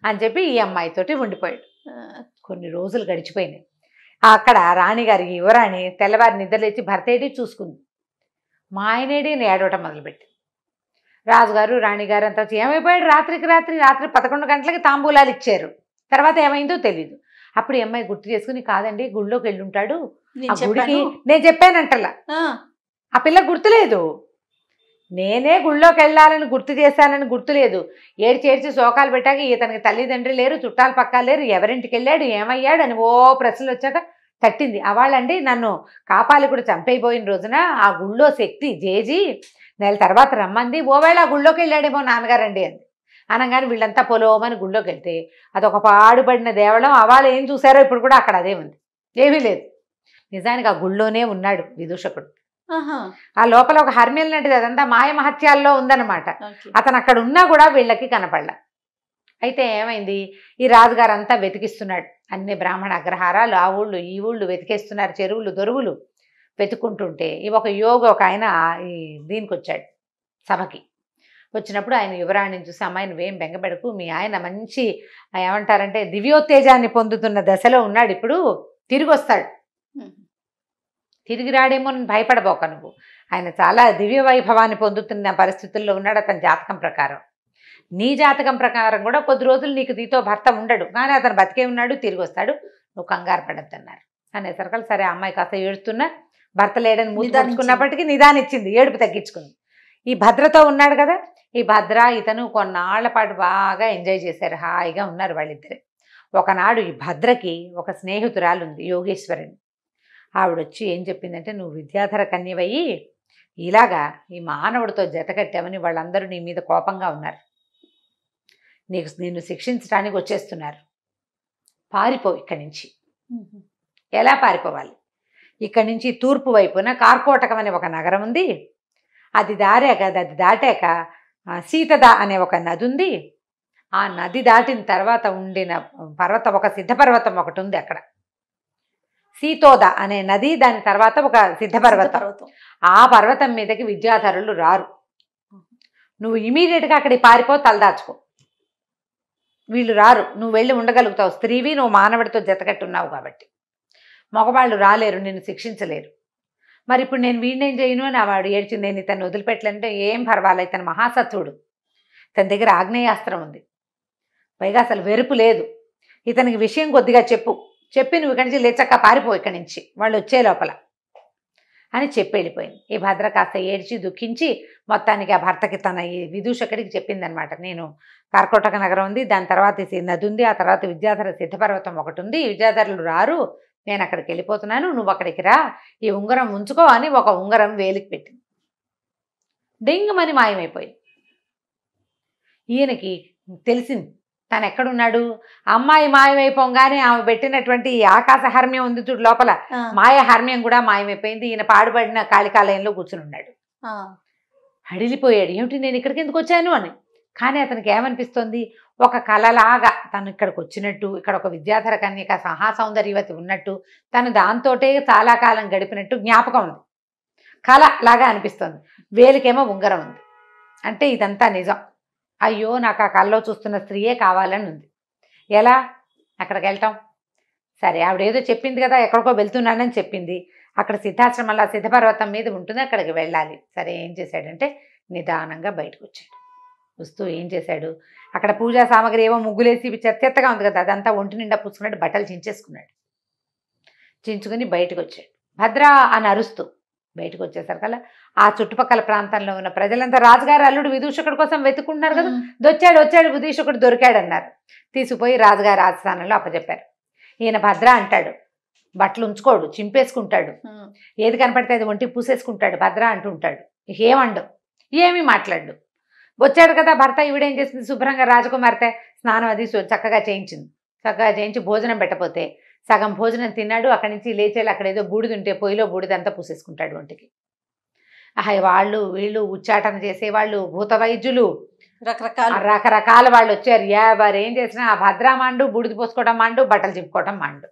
అని చెప్పి ఈ అమ్మాయితోటి ఉండిపోయాడు. కొన్ని రోజులు గడిచిపోయినాయి. అక్కడ రాణిగారి యువరాణి తెల్లవారి నిద్రలేచి భర్తేటి చూసుకుంది. మా ఆయనేడి ఏడవటం మొదలుపెట్టి. రాజుగారు రాణిగారు అంతా ఏమైపోయాడు, రాత్రి 11 గంటలకి తాంబూలాలు ఇచ్చారు. తర్వాత ఏమైందో తెలీదు. అప్పుడు ఈ అమ్మాయి గుర్తు చేసుకుని, కాదండి గుళ్ళోకి వెళ్ళుంటాడు, ఆ గుడికి నేను చెప్పానంటలా. ఆ పిల్ల గుర్తులేదు, నేనే గుళ్ళోకి వెళ్ళాలని గుర్తు చేశానని గుర్తులేదు. ఏడ్చి శోకాలు పెట్టాక ఇతనికి తల్లిదండ్రి లేరు, చుట్టాలు పక్కాలు లేరు, ఎవరింటికి వెళ్ళాడు, ఏమయ్యాడు అని ఓ ప్రశ్నలు వచ్చాక తట్టింది. అవాళ్ళండి నన్ను కాపాలికుడు చంపైపోయిన రోజున ఆ గుళ్ళో శక్తి జేజీ నెల తర్వాత రమ్మంది, ఓవేళ ఆ గుళ్ళోకి వెళ్ళాడేమో నాన్నగారండి అంది. అనగానే వీళ్ళంతా పొలోమని గుళ్ళోకి వెళ్తే అదొక పాడుపడిన దేవళం. అవాళ్ళు ఏం చూసారో ఇప్పుడు కూడా అక్కడ అదే ఉంది, ఏమీ లేదు. నిజానికి ఆ గుళ్ళోనే ఉన్నాడు విదూషకుడు. ఆ లోపల ఒక హర్మ్యం లాంటిది, అదంతా మాయమహత్యాల్లో ఉందన్నమాట. అతను అక్కడ ఉన్నా కూడా వీళ్ళకి కనపడలా. అయితే ఏమైంది, ఈ రాజుగారు అంతా వెతికిస్తున్నాడు, అన్ని బ్రాహ్మణ అగ్రహారాలు, ఆ ఊళ్ళు ఈ ఊళ్ళు వెతికేస్తున్నారు, చెరువులు దొరువులు. వెతుక్కుంటుంటే ఒక యోగి ఒక ఆయన ఈ దీనికి వచ్చాడు సభకి. వచ్చినప్పుడు ఆయన యువరాణిని చూసి, అమ్మాయి నువ్వేం బెంగపెడకు, మీ ఆయన మంచి ఏమంటారంటే దివ్యోత్తేజాన్ని పొందుతున్న దశలో ఉన్నాడు, ఇప్పుడు తిరిగి వస్తాడు, తిరిగి రాడేమో భయపడబోక నువ్వు, ఆయన చాలా దివ్య వైభవాన్ని పొందుతున్న పరిస్థితుల్లో ఉన్నాడు అతని జాతకం ప్రకారం. నీ జాతకం ప్రకారం కూడా కొద్ది రోజులు నీతో భర్త ఉండడు, కానీ అతను బతికే ఉన్నాడు, తిరిగి వస్తాడు, నువ్వు కంగారు పడద్దు అన్నారు. అనేసరికి సరే అమ్మాయి కాస్త ఏడుస్తున్నా భర్త లేడని మూసుకున్నప్పటికీ నిదానిచ్చింది, ఏడుపు తగ్గించుకుంది. ఈ భద్రతో ఉన్నాడు కదా, ఈ భద్ర ఇతను కొన్నాళ్ల పాటు బాగా ఎంజాయ్ చేశారు, హాయిగా ఉన్నారు వాళ్ళిద్దరే. ఒకనాడు ఈ భద్రకి ఒక స్నేహితురాలు ఉంది, యోగేశ్వరిని. ఆవిడొచ్చి ఏం చెప్పిందంటే, నువ్వు విద్యాధర కన్యవయ్యి ఇలాగా ఈ మానవుడితో జతకట్టామని వాళ్ళందరూ నీ మీద కోపంగా ఉన్నారు, నిన్ను శిక్షించడానికి వచ్చేస్తున్నారు, పారిపో ఇక్కడి నుంచి. ఎలా పారిపోవాలి? ఇక్కడి నుంచి తూర్పు వైపున కార్కోటకం అనే ఒక నగరం ఉంది, అది దాటాక సీతద అనే ఒక నది ఉంది, ఆ నది దాటిన తర్వాత ఉండిన పర్వతం, ఒక సిద్ధపర్వతం ఒకటి ఉంది అక్కడ, సీతోద అనే నది, దాని తర్వాత ఒక సిద్ధపర్వతం. ఆ పర్వతం మీదకి విద్యాధరులు రారు, నువ్వు ఇమీడియట్గా అక్కడికి పారిపో, తలదాచుకో, వీళ్ళు రారు, నువ్వు వెళ్ళి ఉండగలుగుతావు, స్త్రీవి, నువ్వు మానవుడితో జతకట్టున్నావు కాబట్టి. మగవాళ్ళు రాలేరు, నిన్ను శిక్షించలేరు. మరి ఇప్పుడు నేను వీడినేం చేయను అని వాడు ఏడ్చింది. నేను ఇతను వదిలిపెట్టలేంటే ఏం పర్వాలేదు, ఇతను మహాసత్వుడు, ఇతని దగ్గర ఆగ్నేయాస్త్రం ఉంది, పైగా అసలు వెరుపు లేదు, ఇతనికి విషయం కొద్దిగా చెప్పి నువ్వు ఇక్కడి నుంచి లేచక్క పారిపో ఇక్కడి నుంచి, వాళ్ళు వచ్చే లోపల అని చెప్పి వెళ్ళిపోయింది. ఈ భద్ర కాస్త ఏడ్చి దుఃఖించి మొత్తానికి ఆ భర్తకి తన ఈ విదూషకుడికి చెప్పిందనమాట, నేను కార్కోటక నగరం ఉంది, దాని తర్వాత నది ఉంది, ఆ తర్వాత విద్యాధర సిద్ధపర్వతం ఒకటి ఉంది, విద్యాధరులు రారు, నేను అక్కడికి వెళ్ళిపోతున్నాను, నువ్వు అక్కడికి రా, ఈ ఉంగరం ఉంచుకో అని ఒక ఉంగరం వేలికి పెట్టింది. డెంగుమని మాయమైపోయింది. ఈయనకి తెలిసింది తను ఎక్కడున్నాడు. అమ్మాయి మాయమైపోగానే ఆమె పెట్టినటువంటి ఆకాశ హర్మ్యం ఉంది చూడు లోపల, మాయ హర్మ్యం కూడా మాయమైపోయింది. ఈయన పాడుపడిన కాళికాలయంలో కూర్చుని ఉన్నాడు. హడిలిపోయాడు, ఏమిటి నేను ఇక్కడికి ఎందుకు వచ్చాను అని. కానీ అతనికి ఏమనిపిస్తుంది, ఒక కళలాగా తను ఇక్కడికి వచ్చినట్టు, ఇక్కడ ఒక విద్యాధర కన్యక మహాసౌందర్యవతి ఉన్నట్టు, తను దాంతోటే చాలా కాలం గడిపినట్టు జ్ఞాపకం ఉంది, కళ లాగా అనిపిస్తుంది. వేలికేమో ఉంగరం ఉంది, అంటే ఇదంతా నిజం. అయ్యో నాకు ఆ కళ్ళలో చూస్తున్న స్త్రీయే కావాలని ఉంది. ఎలా అక్కడికి వెళ్తాం? సరే ఆవిడ ఏదో చెప్పింది కదా, ఎక్కడికో వెళ్తున్నానని చెప్పింది, అక్కడ సిద్ధాశ్రమంలో సిద్ధపర్వతం మీద ఉంటుంది, అక్కడికి వెళ్ళాలి. సరే ఏం చేశాడంటే నిదానంగా బయటకు వచ్చాడు. వస్తూ ఏం చేశాడు, అక్కడ పూజా సామాగ్రి ఏవో ముగ్గులేసి చెత్తగా ఉంది కదా, అదంతా ఒంటి నిండా పుచ్చుకున్నాడు, బట్టలు చించేసుకున్నాడు. చించుకుని బయటకు వచ్చాడు. భద్ర అని అరుస్తూ బయటకు వచ్చేసరికల్లా ఆ చుట్టుపక్కల ప్రాంతంలో ఉన్న ప్రజలంతా రాజుగారు అల్లుడు విదూషకుడి కోసం వెతుకుంటున్నారు కదా, వచ్చాడు విదూషకుడు దొరికాడు అన్నారు. తీసుకుపోయి రాజుగారి రాజస్థానంలో అప్పచెప్పారు. ఈయన భద్ర అంటాడు, బట్టలు ఉంచుకోడు, చింపేసుకుంటాడు, ఏది కనపడితే అది ఒంటికి పూసేసుకుంటాడు, భద్ర అంటుంటాడు. ఏమండు, ఏమీ మాట్లాడు. వచ్చాడు కదా భర్త, ఈవిడేం చేసింది, శుభ్రంగా రాజకుమార్తె స్నానం అది చక్కగా చేయించి భోజనం పెట్టపోతే సగం భోజనం తిన్నాడు. అక్కడి నుంచి లేచేళ్ళు అక్కడ ఏదో బూడిద ఉంటే పొయ్యిలో బూడిదంతా పూసేసుకుంటాడు ఒంటికి. వాళ్ళు వీళ్ళు ఉచ్చాటన చేసేవాళ్ళు, భూత వైద్యులు, రకరకాల వాళ్ళు వచ్చారు. ఎవరు ఏం చేసినా ఆ భద్రా మాండు, బూడిద పోసుకోవడం మాండు, బట్టలు చింపుకోవడం మాండు.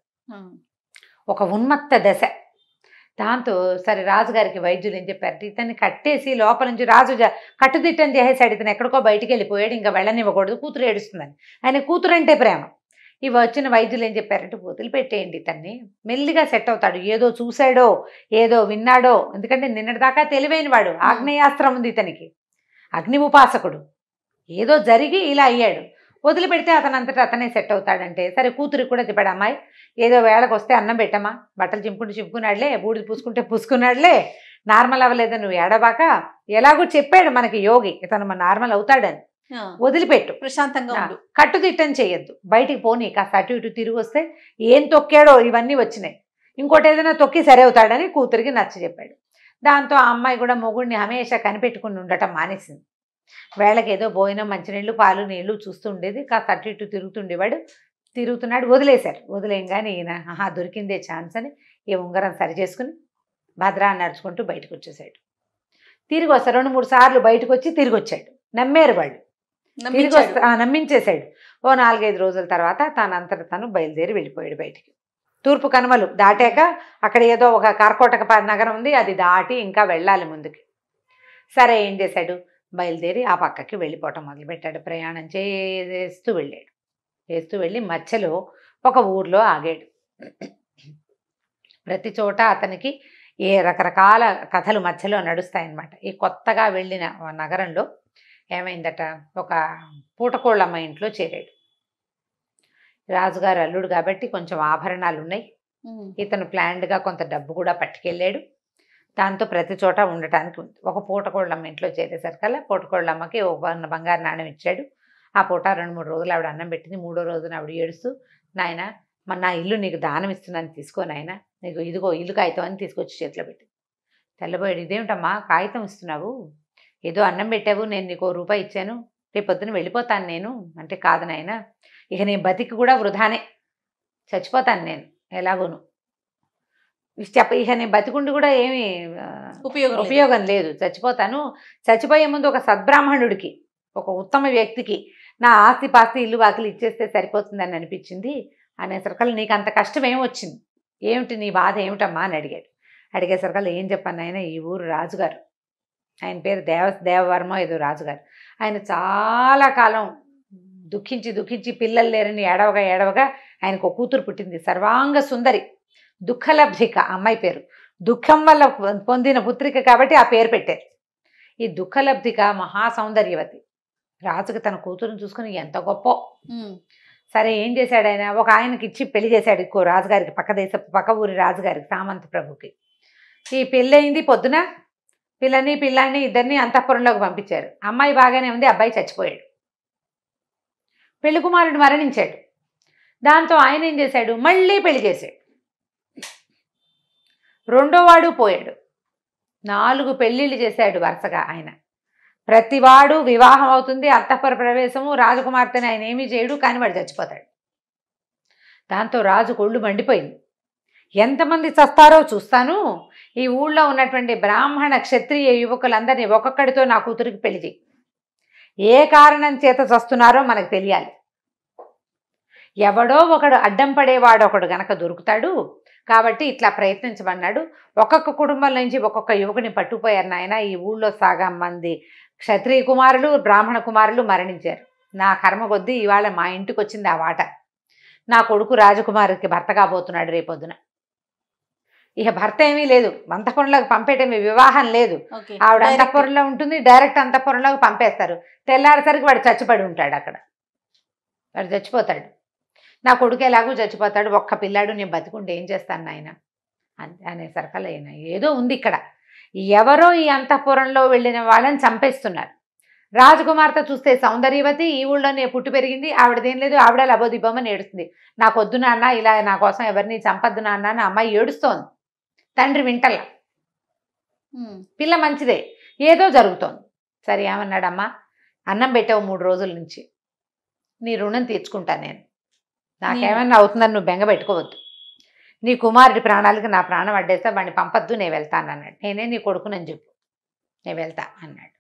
ఒక ఉన్మత్త దశ. దాంతో సరే రాజుగారికి వైద్యులు ఏం చెప్పారు, ఇతన్ని కట్టేసి లోపల నుంచి రాజు కట్టుదిట్టం చేసేసాడు, ఇతను ఎక్కడికో బయటికి వెళ్ళిపోయాడు, ఇంకా వెళ్ళనివ్వకూడదు, కూతురు ఏడుస్తుందని. ఆయన కూతురు అంటే ప్రేమ. ఇవి వచ్చిన వైద్యులు ఏం చెప్పారంటే, వదిలిపెట్టేయండి ఇతన్ని, మెల్లిగా సెట్ అవుతాడు, ఏదో చూశాడో ఏదో విన్నాడో, ఎందుకంటే నిన్నటిదాకా తెలివైన వాడు, ఆగ్నేయాస్త్రం ఉంది ఇతనికి, అగ్ని ఉపాసకుడు, ఏదో జరిగి ఇలా అయ్యాడు, వదిలిపెడితే అతనంతటా అతనే సెట్ అవుతాడంటే. సరే కూతురికి కూడా చెప్పాడు, అమ్మాయి ఏదో వేళకు వస్తే అన్నం పెట్టమ్మా, బట్టలు చింపుకున్నాడులే, బూడిది పూసుకున్నాడులే, నార్మల్ అవ్వలేదు నువ్వు ఏడబాక, ఎలాగో చెప్పాడు మనకి యోగి, ఇతను నార్మల్ అవుతాడని, వదిలిపెట్టు, ప్రశాంతంగా ఉండు, కట్టుదిట్టం చేయొద్దు, బయటికి పోనీ, కాస్త అటు ఇటు తిరిగి వస్తే ఏం తొక్కాడో ఇవన్నీ వచ్చినాయి, ఇంకోటి ఏదైనా తొక్కి సరే అవుతాడని కూతురికి నచ్చ చెప్పాడు. దాంతో ఆ అమ్మాయి కూడా మొగుడిని హమేషా కనిపెట్టుకుని ఉండటం మానేసింది. వేళకి ఏదో భోజనం, మంచినీళ్ళు, పాలు, నీళ్లు చూస్తూ ఉండేది, కాస్త అటు ఇటు తిరుగుతున్నాడు. వదిలేయంగానే ఈయన దొరికిందే ఛాన్స్ అని ఈ ఉంగరం సరి చేసుకుని భద్రా నడుచుకుంటూ బయటకు వచ్చేసాడు. తిరిగి వస్తాడు, 2-3 సార్లు బయటకు వచ్చి తిరిగి వచ్చాడు. నమ్మారు వాళ్ళు, నమ్మించేశాడు. ఓ 4-5 రోజుల తర్వాత తనంతట తను బయలుదేరి వెళ్ళిపోయాడు బయటికి. తూర్పు కనుమలు దాటాక అక్కడ ఏదో ఒక కర్కోటక నగరం ఉంది, అది దాటి ఇంకా వెళ్ళాలి ముందుకి. సరే ఏం చేశాడు, బయలుదేరి ఆ పక్కకి వెళ్ళిపోవటం మొదలుపెట్టాడు. ప్రయాణం చేస్తూ వెళ్ళి మధ్యలో ఒక ఊర్లో ఆగాడు. ప్రతి చోట అతనికి రకరకాల కథలు మధ్యలో నడుస్తాయన్నమాట. ఈ కొత్తగా వెళ్ళిన నగరంలో ఏమైందట, ఒక పూటకోళ్ళమ్మ ఇంట్లో చేరాడు. రాజుగారు అల్లుడు కాబట్టి కొంచెం ఆభరణాలు ఉన్నాయి. ఇతను ప్లాన్డ్గా కొంత డబ్బు కూడా పట్టుకెళ్ళాడు. దాంతో ప్రతి చోట ఉండటానికి ఉంది. ఒక పూటకోళ్ళమ్మ ఇంట్లో చేరేసరికల్లా పూటకోళ్ళమ్మకి ఒక బంగారు నాణ్యం ఇచ్చాడు. ఆ పూట 2-3 రోజులు ఆవిడ అన్నం పెట్టింది. 3వ రోజున ఆవిడ ఏడుస్తూ, నాయన నా ఇల్లు నీకు దానం ఇస్తున్నాను, తీసుకో నాయన, నీకు ఇదిగో ఇల్లు కాగితం అని తీసుకొచ్చి చేతిలో పెట్టింది. తెల్లబోయాడు, ఇదేమిటమ్మా కాగితం ఇస్తున్నావు, ఏదో అన్నం పెట్టావు, నేను నీకు రూపాయి ఇచ్చాను, రేపు పొద్దున వెళ్ళిపోతాను నేను అంటే, కాదు నాయన, ఇక నేను బతికి కూడా వృధానే, చచ్చిపోతాను నేను ఎలాగోను, ఇక నేను బతికుండి కూడా ఏమీ ఉపయోగం లేదు, చచ్చిపోతాను. చచ్చిపోయే ముందు ఒక సద్బ్రాహ్మణుడికి, ఒక ఉత్తమ వ్యక్తికి నా ఆస్తి పాస్తి ఇల్లు వాకిలు ఇచ్చేస్తే సరిపోతుందని అనిపించింది అనేసరికల్లా, నీకు అంత కష్టం ఏమొచ్చింది, ఏమిటి నీ బాధ ఏమిటమ్మా అని అడిగాడు. అడిగేసరికల్లా ఏం చెప్పాను ఆయన, ఈ ఊరు రాజుగారు, ఆయన పేరు దేవవర్మ ఏదో రాజుగారు, ఆయన చాలా కాలం దుఃఖించి పిల్లలు లేరని ఏడవగా ఆయనకు ఒక కూతురు పుట్టింది, సర్వాంగ సుందరి, దుఃఖలబ్ధిక అమ్మాయి పేరు, దుఃఖం వల్ల పొందిన పుత్రిక కాబట్టి ఆ పేరు పెట్టారు. ఈ దుఃఖలబ్ధిక మహాసౌందర్యవతి. రాజుకి తన కూతురుని చూసుకుని ఎంత గొప్ప. సరే ఏం చేశాడు ఆయన, ఒక ఆయనకి ఇచ్చి పెళ్లి చేశాడు, ఇంకో రాజుగారికి, పక్క ఊరి రాజుగారికి, సామంత ప్రభుకి. ఈ పెళ్ళయింది, పొద్దున పిల్లాన్ని ఇద్దరిని అంతఃపురంలోకి పంపించారు. అమ్మాయి బాగానే ఉంది, అబ్బాయి చచ్చిపోయాడు. పెళ్లి కుమారుడు మరణించాడు. దాంతో ఆయన ఏం చేశాడు, మళ్ళీ పెళ్లి చేశాడు. రెండోవాడు పోయాడు. 4 పెళ్ళిళ్ళు చేశాడు వరుసగా ఆయన. ప్రతివాడు వివాహం అవుతుంది, అంతఃపుర ప్రవేశము, రాజకుమార్తెని ఆయన ఏమీ చేయడు, కానీ వాడు చచ్చిపోతాడు. దాంతో రాజు కొళ్ళు మండిపోయింది. ఎంతమంది చస్తారో చూస్తాను, ఈ ఊళ్ళో ఉన్నటువంటి బ్రాహ్మణ క్షత్రియ యువకులందరినీ ఒక్కొక్కడితో నా కూతురికి పెళ్లి చేయి, ఏ కారణం చేత చస్తున్నారో మనకు తెలియాలి, ఎవడో ఒకడు అడ్డం పడేవాడు ఒకడు గనక దొరుకుతాడు, కాబట్టి ఇట్లా ప్రయత్నించమన్నాడు. ఒక్కొక్క కుటుంబం నుంచి ఒక్కొక్క యువకుని పట్టుకుపోయారు నాయన. ఈ ఊళ్ళో సగం మంది క్షత్రియ కుమారులు, బ్రాహ్మణ కుమారులు మరణించారు. నా కర్మ కొద్దీ ఇవాళ మా ఇంటికి వచ్చింది ఆ వాట. నా కొడుకు రాజకుమారికి భర్త కాబోతున్నాడు రేపొద్దున. ఇక భర్త ఏమీ లేదు, అంతఃపురంలోకి పంపేటేమీ, వివాహం లేదు, ఆవిడ అంతఃపురంలో ఉంటుంది, డైరెక్ట్ అంతఃపురంలోకి పంపేస్తారు. తెల్లారేసరికి వాడు చచ్చిపడి ఉంటాడు అక్కడ, వాడు చచ్చిపోతాడు. నా కొడుకు ఎలాగూ చచ్చిపోతాడు, ఒక్క పిల్లాడు, నేను బతికుంటే ఏం చేస్తాను నాయన అనేసరికల్లా ఏదో ఉంది ఇక్కడ, ఎవరో ఈ అంతఃపురంలో వెళ్ళిన వాళ్ళని చంపేస్తున్నారు. రాజకుమార్తె చూస్తే సౌందర్యవతి, ఈ ఊళ్ళోనే పుట్టి పెరిగింది, ఆవిడదేం లేదు, ఆవిడ లబోదిబ్బమని ఏడుస్తుంది. నాకొద్దు నాన్న, ఇలా నా కోసం ఎవరిని చంపద్దు నాన్న అని అమ్మాయి ఏడుస్తోంది. తండ్రి వింటల్లా. పిల్ల మంచిదే, ఏదో జరుగుతోంది. సరే ఏమన్నాడమ్మా, అన్నం పెట్టావు 3 రోజుల నుంచి, నీ రుణం తీర్చుకుంటాను నేను, నాకేమన్నా అవుతుందని నువ్వు బెంగ పెట్టుకోవద్దు, నీ కుమారుడి ప్రాణాలకి నా ప్రాణం అడ్డేస్తా, వాడిని పంపద్దు, నేను వెళ్తాను అన్నాడు. నేనే నీ కొడుకునని చెప్పు, నేను వెళ్తా అన్నాడు.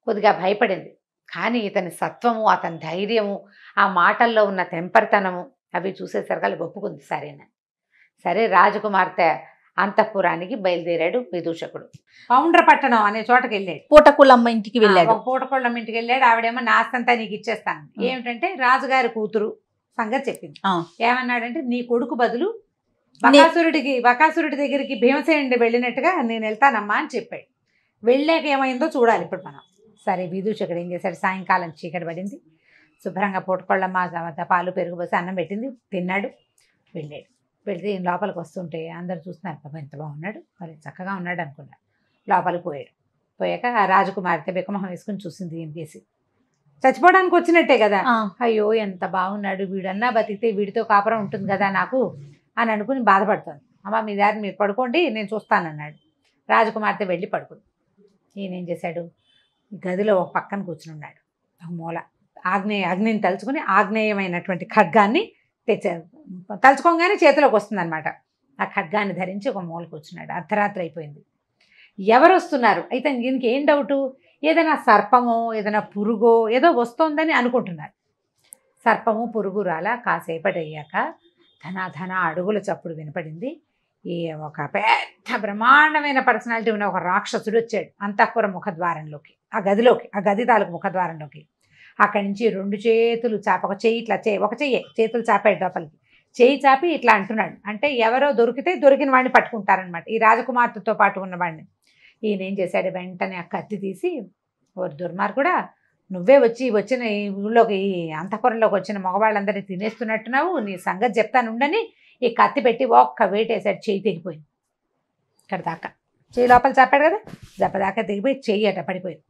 కొద్దిగా భయపడింది, కానీ ఇతని సత్వము, అతని ధైర్యము, ఆ మాటల్లో ఉన్న తెంపరితనము అవి చూసేసరికి ఒప్పుకుంది. సరేనా. సరే రాజకుమార్తె అంతఃపురానికి బయలుదేరాడు విదూషకుడు. పౌండ్రపట్టణం అనే చోటకి వెళ్ళాడు. పూటకుళ్ళమ్మ ఇంటికి వెళ్ళాడు. పూటకోళ్ళమ్మ ఇంటికి వెళ్ళాడు. ఆవిడేమో నాస్తంతా నీకు ఇచ్చేస్తాను, ఏమిటంటే రాజుగారి కూతురు సంగతి చెప్పింది. ఏమన్నాడంటే, నీ కొడుకు బదులు బకాసురుడి దగ్గరికి భీమసేనుడి వెళ్ళినట్టుగా నేను వెళ్తానమ్మా అని చెప్పాడు. వెళ్ళాక ఏమైందో చూడాలి ఇప్పుడు మనం. సరే విదూషకుడు ఏం చేశాడు, సాయంకాలం చీకటి పడింది, శుభ్రంగా పూటకోళ్ళమ్మ పాలు పెరుగు పోసి అన్నం పెట్టింది, తిన్నాడు, వెళ్ళాడు. వెళ్తే లోపలికి వస్తుంటే అందరు చూస్తున్నారు, పాపం ఎంత బాగున్నాడు, మరి చక్కగా ఉన్నాడు అనుకున్నాడు. లోపలికి పోయాక ఆ రాజకుమార్తె బిక్కమొహం వేసుకుని చూసింది, ఏం చేసి చచ్చిపోవడానికి వచ్చినట్టే కదా, అయ్యో ఎంత బాగున్నాడు, వీడన్నా బతికితే వీడితో కాపురం ఉంటుంది కదా నాకు అని అనుకుని బాధపడుతుంది. అమ్మ మీ దారి మీరు పడుకోండి, నేను చూస్తానన్నాడు. రాజకుమార్తె వెళ్ళి పడుకుంది. ఈయన ఏం చేశాడు, గదిలో ఒక పక్కన కూర్చుని ఉన్నాడు. ఒక మూల అగ్నిని తలుచుకుని ఆగ్నేయమైనటువంటి ఖడ్గాన్ని తెచ్చారు. తలుచుకోగానే చేతిలోకి వస్తుందన్నమాట. ఆ ఖడ్గాన్ని ధరించి ఒక మూల కూర్చున్నాడు. అర్ధరాత్రి అయిపోయింది. ఎవరు వస్తున్నారు అయితే దీనికి ఏం డౌటు, ఏదైనా సర్పమో ఏదైనా పురుగో ఏదో వస్తోందని అనుకుంటున్నారు. సర్పము పురుగు రాలా. కాసేపటి అయ్యాక ధన అడుగుల చప్పుడు వినపడింది. ఈ ఒక పెద్ద బ్రహ్మాండమైన పర్సనాలిటీ ఉన్న ఒక రాక్షసుడు వచ్చాడు అంతఃపుర ముఖద్వారంలోకి, ఆ గదిలోకి, ఆ గది తాలూకు ముఖద్వారంలోకి. అక్కడి నుంచి 2 చేతులు చాప, ఒక చెయ్యి ఇట్లా ఒక చెయ్యే చేతులు చాపాడు లోపలికి. చెయ్యి చాపి ఇట్లా అంటున్నాడు. అంటే ఎవరో దొరికితే దొరికిన వాడిని పట్టుకుంటారనమాట, ఈ రాజకుమార్తెతో పాటు ఉన్నవాడిని. ఈయన ఏం చేశాడు, వెంటనే ఆ కత్తి తీసి, ఓ దుర్మార్గుడా, నువ్వే వచ్చిన ఈ ఊళ్ళోకి, ఈ అంతఃపురంలోకి వచ్చిన మగవాళ్ళందరినీ తినేస్తున్నట్టున్నావు, నీ సంగతి చెప్తానుండని ఈ కత్తి పెట్టి ఒక్క వేటేశాడు. చెయ్యి తెగిపోయింది. ఇక్కడ దాకా చెయ్యి లోపల చాపాడు కదా, దెబ్బదాకా తెగిపోయి చెయ్యి అట పడిపోయింది.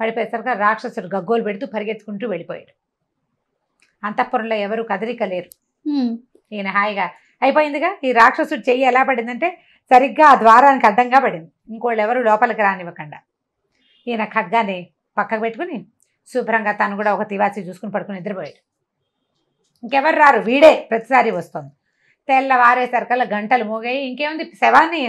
పడిపోయేసరికి రాక్షసుడు గగ్గోలు పెడుతూ పరిగెత్తుకుంటూ వెళ్ళిపోయాడు. అంతఃపురంలో ఎవరు కదలిక లేరు. ఈయన హాయిగా అయిపోయిందిగా. ఈ రాక్షసుడు చెయ్యి ఎలా పడిందంటే సరిగ్గా ఆ ద్వారానికి అడ్డంగా పడింది, ఇంకోళ్ళు ఎవరు లోపలికి రానివ్వకుండా. ఈయన ఖడ్గాని పక్కకు పెట్టుకుని శుభ్రంగా తను కూడా ఒక తివాచి చూసుకుని పడుకుని నిద్రపోయాడు. ఇంకెవరు రారు, వీడే ప్రతిసారి వస్తుంది. తెల్లవారేసరికల్లా గంటలు మోగాయి. ఇంకేముంది, శవమే,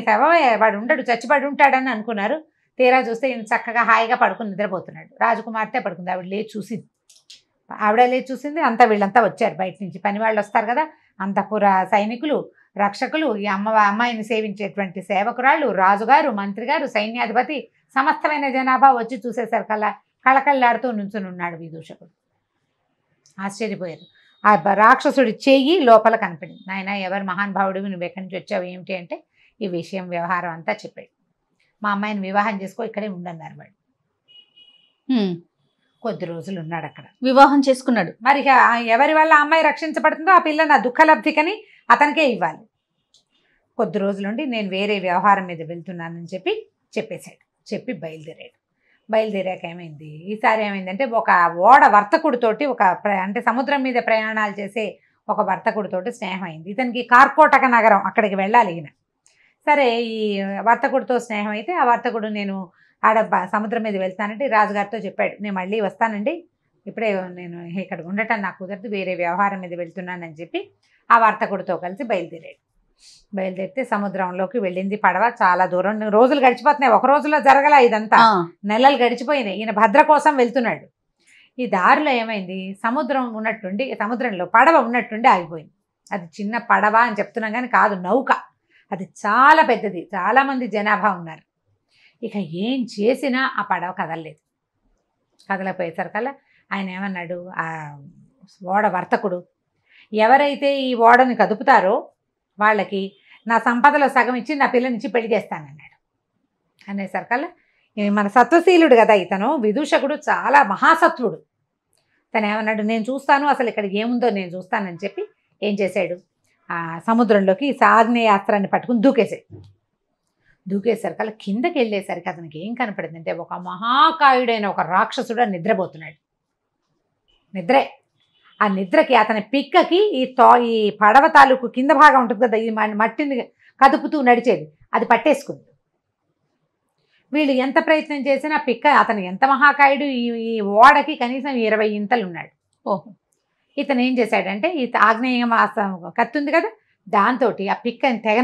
వాడు ఉండడు, చచ్చిపడి ఉంటాడని అనుకున్నారు. తీరా చూస్తే ఈయన చక్కగా హాయిగా పడుకుని నిద్రపోతున్నాడు. రాజకుమార్తె పడుకుంది. ఆవిడ లేచి చూసింది. అంతా వీళ్ళంతా వచ్చారు బయట నుంచి, పని వాళ్ళు వస్తారు కదా, అంతఃపుర సైనికులు, రక్షకులు, ఈ అమ్మాయిని సేవించేటువంటి సేవకురాళ్ళు, రాజుగారు, మంత్రి గారు, సైన్యాధిపతి, సమస్తమైన జనాభా వచ్చి చూసేసరికల్లా కళకళ్ళాడుతూ నుంచుని ఉన్నాడు విదూషకుడు. ఆశ్చర్యపోయారు. ఆ రాక్షసుడి చెయ్యి లోపల కనపడింది. నాయన, ఎవరు మహానుభావుడివి, నువ్వు ఎక్కడి నుంచి వచ్చావు, ఏమిటి అంటే ఈ విషయం వ్యవహారం అంతా చెప్పాడు. మా అమ్మాయిని వివాహం చేసుకో, ఇక్కడే ఉండన్నారు వాడు. కొద్ది రోజులు ఉన్నాడు అక్కడ, వివాహం చేసుకున్నాడు. మరి ఎవరి వల్ల ఆ అమ్మాయి రక్షించబడుతుందో ఆ పిల్ల నా దుఃఖలబ్ధికని అతనికే ఇవ్వాలి. కొద్ది రోజులుండి నేను వేరే వ్యవహారం మీద వెళ్తున్నానని చెప్పేశాడు. చెప్పి బయలుదేరాక ఏమైంది, ఈసారి ఏమైందంటే ఒక ఓడ వర్తకుడితోటి అంటే సముద్రం మీద ప్రయాణాలు చేసే ఒక వర్తకుడితోటి స్నేహం అయింది. ఇతనికి కార్కోటక నగరం, అక్కడికి వెళ్ళాలి ఈయన. సరే, ఈ వర్తకుడితో స్నేహం అయితే ఆ వర్తకుడు నేను ఆడ సముద్రం మీద వెళ్తానంటే రాజుగారితో చెప్పాడు, నేను మళ్ళీ వస్తానండి, ఇప్పుడే నేను ఇక్కడ ఉండటం నాకు కుదరదు, వేరే వ్యవహారం మీద వెళ్తున్నానని చెప్పి ఆ వర్తకుడితో కలిసి బయలుదేరితే సముద్రంలోకి వెళ్ళింది పడవ. చాలా దూరం, రోజులు గడిచిపోతున్నాయి. ఒక రోజులో జరగల ఇదంతా, నెలలు గడిచిపోయినాయి. ఈయన భద్ర కోసం వెళ్తున్నాడు. ఈ దారిలో ఏమైంది, సముద్రంలో పడవ ఉన్నట్టుండి ఆగిపోయింది. అది చిన్న పడవ అని చెప్తున్నాం కానీ కాదు, నౌక. అది చాలా పెద్దది, చాలామంది జనాభా ఉన్నారు. ఇక ఏం చేసినా ఆ పడవ కదలపోయేసరికల్లా ఆయన ఏమన్నాడు, ఆ ఓడ వర్తకుడు, ఎవరైతే ఈ ఓడని కదుపుతారో వాళ్ళకి నా సంపదలో సగం ఇచ్చి నా పిల్లనిచ్చి పెళ్లి చేస్తానన్నాడు. అనేసరికల్లా మన సత్వశీలుడు కదా ఇతను, విదూషకుడు చాలా మహాసత్వుడు. తను ఏమన్నాడు, నేను చూస్తాను, అసలు ఇక్కడ ఏముందో నేను చూస్తానని చెప్పి ఏం చేశాడు, ఆ సముద్రంలోకి ఆగ్నేయాస్త్రాన్ని పట్టుకుని దూకేసరికల్లా కిందకి వెళ్ళేసరికి అతనికి ఏం కనపడిందంటే ఒక మహాకాయుడైన ఒక రాక్షసుడు నిద్రపోతున్నాడు. ఆ నిద్రకి అతని పిక్కకి ఈ పడవ తాలూకు కింద భాగం ఉంటుంది కదా, ఈ మట్టిని కదుపుతూ నడిచేది, అది పట్టేసుకుంది. వీళ్ళు ఎంత ప్రయత్నం చేసినా పిక్క, అతను ఎంత మహాకాయుడు, ఈ ఓడకి కనీసం 20 ఇంతలు ఉన్నాడు. ఇతను ఏం చేశాడంటే ఈ ఆగ్నేయ కత్తి ఉంది కదా, దాంతో ఆ పిక్కని తెగ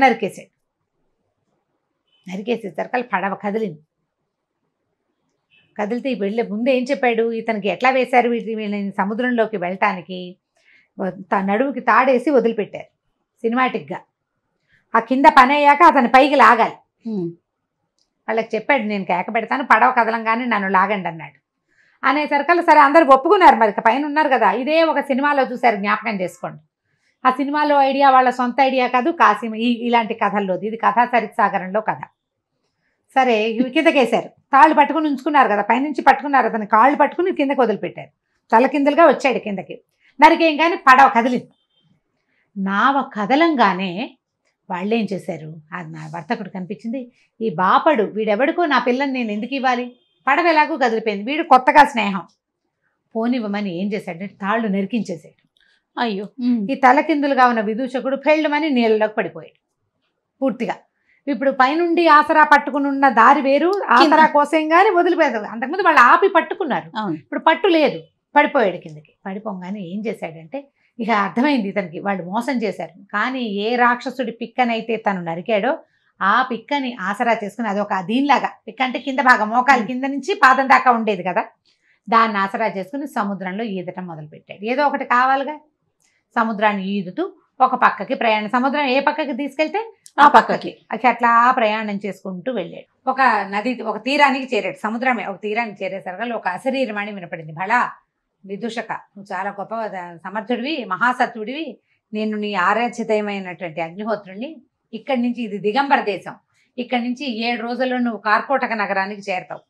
నరికేసేసరికి పడవ కదిలితే వెళ్ళే ముందు ఏం చెప్పాడు, ఇతనికి ఎట్లా వేశారు వీళ్ళని సముద్రంలోకి వెళ్ళటానికి, నడుముకి తాడేసి వదిలిపెట్టారు సినిమాటిక్గా. ఆ కింద పని అయ్యాక అతని పైకి లాగాలి. వాళ్ళకి చెప్పాడు, నేను కేక పెడతాను, పడవ కదలంగానే నన్ను లాగండి అన్నాడు. అనేసరికల్లా సరే అందరు ఒప్పుకున్నారు. మరి పైన ఉన్నారు కదా, ఇదే ఒక సినిమాలో చూశారు, జ్ఞాపకం చేసుకోండి. ఆ సినిమాలో ఐడియా వాళ్ళ సొంత ఐడియా కాదు, కాసిం ఇలాంటి కథల్లోది, ఇది కథా సరిసాగరంలో కథ. సరే కిందకేశారు, తాళ్ళు పట్టుకుని ఉంచుకున్నారు కదా, పైనుంచి పట్టుకున్నారు, అతని కాళ్ళు పట్టుకుని కిందకి వదిలిపెట్టారు. తల కిందలుగా వచ్చాడు కిందకి. నరికేం కానీ పడవ కదిలింది. నావ కదలంగానే వాళ్ళు ఏం చేశారు, అది నా వర్తకుడు కనిపించింది, ఈ బాపడు వీడెవడికో నా పిల్లని నేను ఎందుకు ఇవ్వాలి, పడవ ఎలాగూ కదిలిపోయింది, వీడు కొత్తగా స్నేహం పోనివ్వమని ఏం చేశాడంటే తాళ్ళు నరికించేశాడు. అయ్యో, ఈ తలకిందులుగా ఉన్న విదూషకుడు పెళ్ళమని నీళ్ళలోకి పడిపోయాడు పూర్తిగా. ఇప్పుడు పైనుండి ఆసరా పట్టుకుని ఉన్న దారి వేరు, ఆసరా కోసం కానీ వదిలిపోయారు. అంతకుముందు వాళ్ళు ఆపి పట్టుకున్నారు, ఇప్పుడు పట్టు లేదు, పడిపోయాడు కిందకి. పడిపోగానే ఏం చేశాడంటే ఇక అర్థమైంది ఇతనికి, వాళ్ళు మోసం చేశారు. కానీ ఏ రాక్షసుడి పిక్కనైతే తను నరికాడో ఆ పిక్కని ఆసరా చేసుకుని, అదొక దీనిలాగా, పిక్క అంటే కింద భాగం మోకాలి కింద నుంచి పాదం దాకా ఉండేది కదా, దాన్ని ఆసరా చేసుకుని సముద్రంలో ఈదటం మొదలుపెట్టాడు. ఏదో ఒకటి కావాలిగా. సముద్రాన్ని ఈదుతూ ఒక పక్కకి ప్రయాణం, సముద్రం ఏ పక్కకి తీసుకెళ్తే ఆ పక్కకి అట్లా ప్రయాణం చేసుకుంటూ వెళ్ళాడు. ఒక నది ఒక తీరానికి చేరాడు, సముద్రమే ఒక తీరానికి చేరేసరికి ఒక అశరీరవాణి వినపడింది. భళా విదూషక, నువ్వు చాలా గొప్ప సమర్థుడివి, మహాసత్వుడివి, నేను నీ ఆరాధ్యతమైనటువంటి అగ్నిహోత్రుణ్ణి. ఇక్కడి నుంచి, ఇది దిగంబర దేశం, ఇక్కడి నుంచి 7 రోజుల్లో నువ్వు కార్కోటక నగరానికి చేరతావు.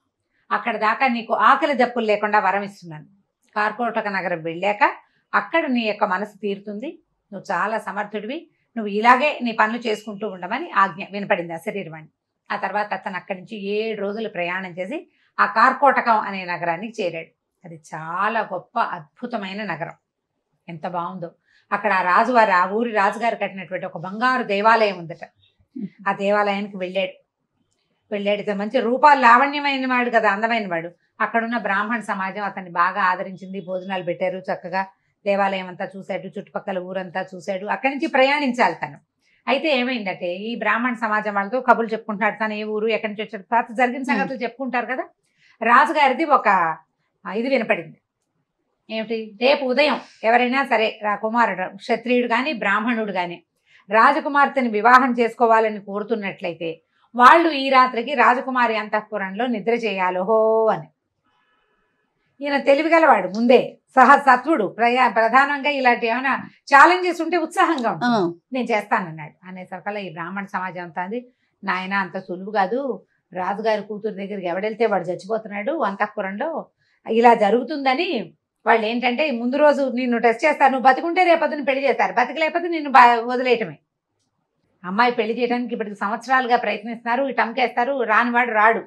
అక్కడ దాకా నీకు ఆకలి దప్పులు లేకుండా వరం ఇస్తున్నాను. కార్కోటక నగరం వెళ్ళాక అక్కడ నీ యొక్క మనసు తీరుతుంది, నువ్వు చాలా సమర్థుడివి, నువ్వు ఇలాగే నీ పనులు చేసుకుంటూ ఉండమని ఆజ్ఞ వినపడింది అశరీరవాణి. ఆ తర్వాత అతను అక్కడి నుంచి 7 రోజులు ప్రయాణం చేసి ఆ కార్కోటకం అనే నగరానికి చేరాడు. అది చాలా గొప్ప అద్భుతమైన నగరం, ఎంత బాగుందో. అక్కడ ఆ రాజువారు, ఆ ఊరి రాజుగారు కట్టినటువంటి ఒక బంగారు దేవాలయం ఉందట. ఆ దేవాలయానికి వెళ్ళాడు. ఇతను మంచి రూపాలు లావణ్యమైన వాడు కదా, అందమైన వాడు. అక్కడున్న బ్రాహ్మణ సమాజం అతన్ని బాగా ఆదరించింది, భోజనాలు పెట్టారు, చక్కగా దేవాలయం అంతా చూశాడు, చుట్టుపక్కల ఊరంతా చూశాడు. అక్కడి నుంచి ప్రయాణించాలి తను. అయితే ఏమైందంటే ఈ బ్రాహ్మణ సమాజం వాళ్ళతో కబుర్లు చెప్పుకుంటాడు, తను ఏ ఊరు, ఎక్కడి నుంచి వచ్చాడు, పాత జరిగిన సంగతులు చెప్పుకుంటారు కదా. రాజుగారిది ఒక ఇది వినపడింది. ఏమిటి, రేపు ఉదయం ఎవరైనా సరే కుమారుడు, క్షత్రియుడు కానీ బ్రాహ్మణుడు కానీ రాజకుమార్తెని వివాహం చేసుకోవాలని కోరుతున్నట్లయితే వాళ్ళు ఈ రాత్రికి రాజకుమారి అంతఃపురంలో నిద్ర చేయాలో అని. ఈయన తెలివిగలవాడు, ముందే సత్వుడు, ప్రధానంగా ఇలాంటి ఏమైనా ఛాలెంజెస్ ఉంటే ఉత్సాహంగా ఉంటుంది. నేను చేస్తానన్నాడు. అనేసరికల్లా ఈ బ్రాహ్మణ సమాజం అంతా అంది, నాయన అంత సులువు కాదు, రాజుగారి కూతురు దగ్గరికి ఎవడెళ్తే వాడు చచ్చిపోతున్నాడు అంతఃపురంలో, ఇలా జరుగుతుందని వాళ్ళు ఏంటంటే ముందు రోజు నిన్ను టెస్ట్ చేస్తారు, నువ్వు బతికుంటే రేపొద్దున పెళ్లి చేస్తారు, బతికలేకపోతే నిన్ను వదిలేయటమే. అమ్మాయి పెళ్లి చేయడానికి ఇప్పటికి సంవత్సరాలుగా ప్రయత్నిస్తున్నారు, ఈ టంకేస్తారు, రానివాడు రాడు,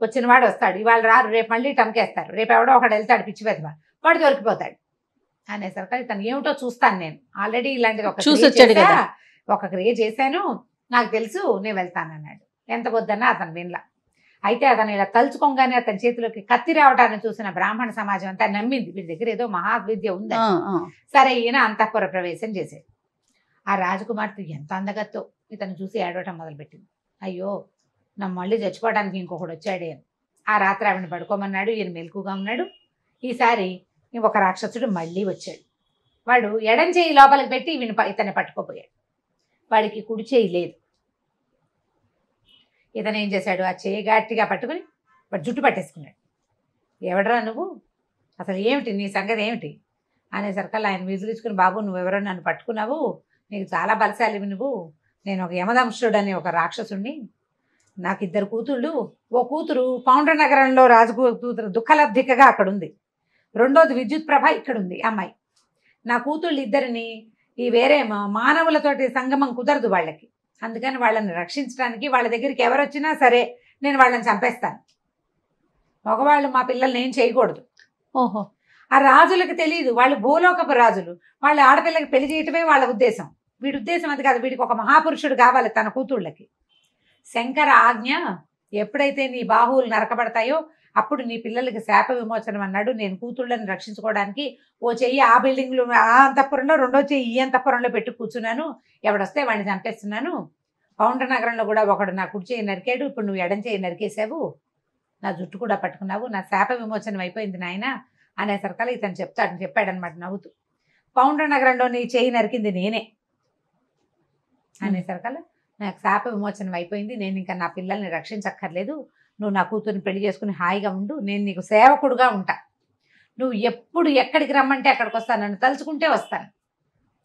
వచ్చినవాడు వస్తాడు, ఇవాళ రారు, రేపు మళ్ళీ టంకేస్తారు, రేపు ఎవడో ఒకడు వెళ్తాడు పిచ్చి పెద్దవా, వాడు దొరికిపోతాడు అనేసరికి తను ఏమిటో చూస్తాను, నేను ఆల్రెడీ ఇలాంటిది ఒక క్రియ చేశాను, నాకు తెలుసు, నేను వెళ్తానన్నాడు. ఎంత వద్దన్నా అతను వినలా. అయితే అతను ఇలా తలుచుకోగానే అతని చేతిలోకి కత్తి రావడాన్ని చూసిన బ్రాహ్మణ సమాజం అంతా నమ్మింది, వీడి దగ్గర ఏదో మహావిద్య ఉంది. సరే, ఈయన అంతఃపుర ప్రవేశం చేశాడు. ఆ రాజకుమార్తె ఎంత అందగత్తో ఇతను చూసి ఏడవటం మొదలుపెట్టింది. అయ్యో, నా మళ్ళీ చచ్చిపోవడానికి ఇంకొకడు వచ్చాడే అని. ఆ రాత్రి ఆవిడని పడుకోమన్నాడు. ఈయన మెలకుగా ఉన్నాడు. ఈసారి ఒక రాక్షసుడు మళ్ళీ వచ్చాడు. వాడు ఎడం చేయి లోపలికి పెట్టి ఇతన్ని పట్టుకోపోయాడు. వాడికి కుడి చేయి లేదు. ఇతను ఏం చేశాడు, ఆ చేయి గట్టిగా పట్టుకుని వాడు జుట్టు పట్టేసుకున్నాడు. ఎవడరా నువ్వు, అసలు ఏమిటి నీ సంగతి ఏమిటి అనేసరికల్లా ఆయన విదిలించుకుని, బాబు నువ్వెవరో నన్ను పట్టుకున్నావు, నీకు చాలా బలశాలివి నువ్వు, నేను ఒక యమదంశుడు అనే ఒక రాక్షసుణ్ణి, నాకు 2 కూతుళ్ళు, ఓ కూతురు పౌండ్ర నగరంలో రాజు కూతురు దుఃఖలబ్ధికగా అక్కడ ఉంది, రెండోది విద్యుత్ ప్రభ ఇక్కడ ఉంది అమ్మాయి. నా కూతుళ్ళు 2ని ఈ వేరే మానవులతోటి సంగమం కుదరదు వాళ్ళకి, అందుకని వాళ్ళని రక్షించడానికి వాళ్ళ దగ్గరికి ఎవరు వచ్చినా సరే నేను వాళ్ళని చంపేస్తాను, మగవాళ్ళు మా పిల్లల్ని ఏం చేయకూడదు. ఓహో, ఆ రాజులకు తెలియదు, వాళ్ళు భూలోకపు రాజులు, వాళ్ళ ఆడపిల్లకి పెళ్లి చేయటమే వాళ్ళ ఉద్దేశం. వీడి ఉద్దేశం అది కాదు, వీడికి ఒక మహాపురుషుడు కావాలి తన కూతుళ్ళకి. శంకర ఆజ్ఞ, ఎప్పుడైతే నీ బాహువులు నరకబడతాయో అప్పుడు నీ పిల్లలకి శాప విమోచనం అన్నాడు. నేను కూతుళ్ళని రక్షించుకోవడానికి ఓ చెయ్యి ఆ బిల్డింగ్లో ఆ అంతఃపురంలో, రెండో చెయ్యి ఈ అంతఃపురంలో పెట్టి కూర్చున్నాను, ఎవడొస్తే వాడిని చంపేస్తున్నాను. పౌండ్ర నగరంలో కూడా ఒకడు నా కుడి చేయి నరికాడు, ఇప్పుడు నువ్వు ఎడం చేయి నరికేసావు, నా జుట్టు కూడా పట్టుకున్నావు, నా శాప విమోచనం అయిపోయింది నాయన అనేసరికల్లా ఇతను చెప్పాడనమాట నవ్వుతూ, పౌండ్ర నగరంలో నీ చేయి నరికింది నేనే అనేసరికల్లా నాకు శాప విమోచనం అయిపోయింది, నేను ఇంకా నా పిల్లల్ని రక్షించక్కర్లేదు, నువ్వు నా కూతుర్ని పెళ్లి చేసుకుని హాయిగా ఉండు, నేను నీకు సేవకుడుగా ఉంటా, నువ్వు ఎప్పుడు ఎక్కడికి రమ్మంటే అక్కడికి వస్తాను, నన్ను తలుచుకుంటే వస్తాను,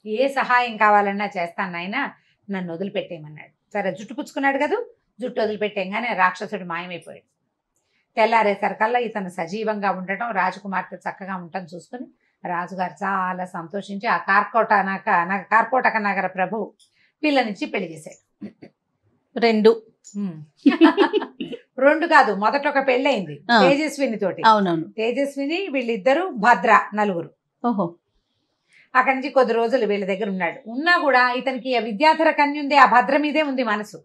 ఏ సహాయం కావాలన్నా చేస్తాను నాయన, నన్ను వదిలిపెట్టేయమన్నాడు. సరే, జుట్టు పుచ్చుకున్నాడు కదా, జుట్టు వదిలిపెట్టేయంగానే రాక్షసుడు మాయమైపోయాడు. తెల్లారేసరికల్లా ఇతను సజీవంగా ఉండటం, రాజకుమార్తె చక్కగా ఉండటం చూసుకుని రాజుగారు చాలా సంతోషించి ఆ కార్కోటక నగర ప్రభు పిల్లనిచ్చి పెళ్లి చేశాడు. 2 కాదు, మొదట ఒక పెళ్ళయింది తేజస్విని తోటి. అవునవును, తేజస్విని, వీళ్ళిద్దరు భద్ర, 4. ఓహో, అక్కడి నుంచి కొద్ది రోజులు వీళ్ళ దగ్గర ఉన్నాడు. ఉన్నా కూడా ఇతనికి విద్యాధర కన్య ఉంది, ఆ భద్ర మీదే ఉంది మనసు,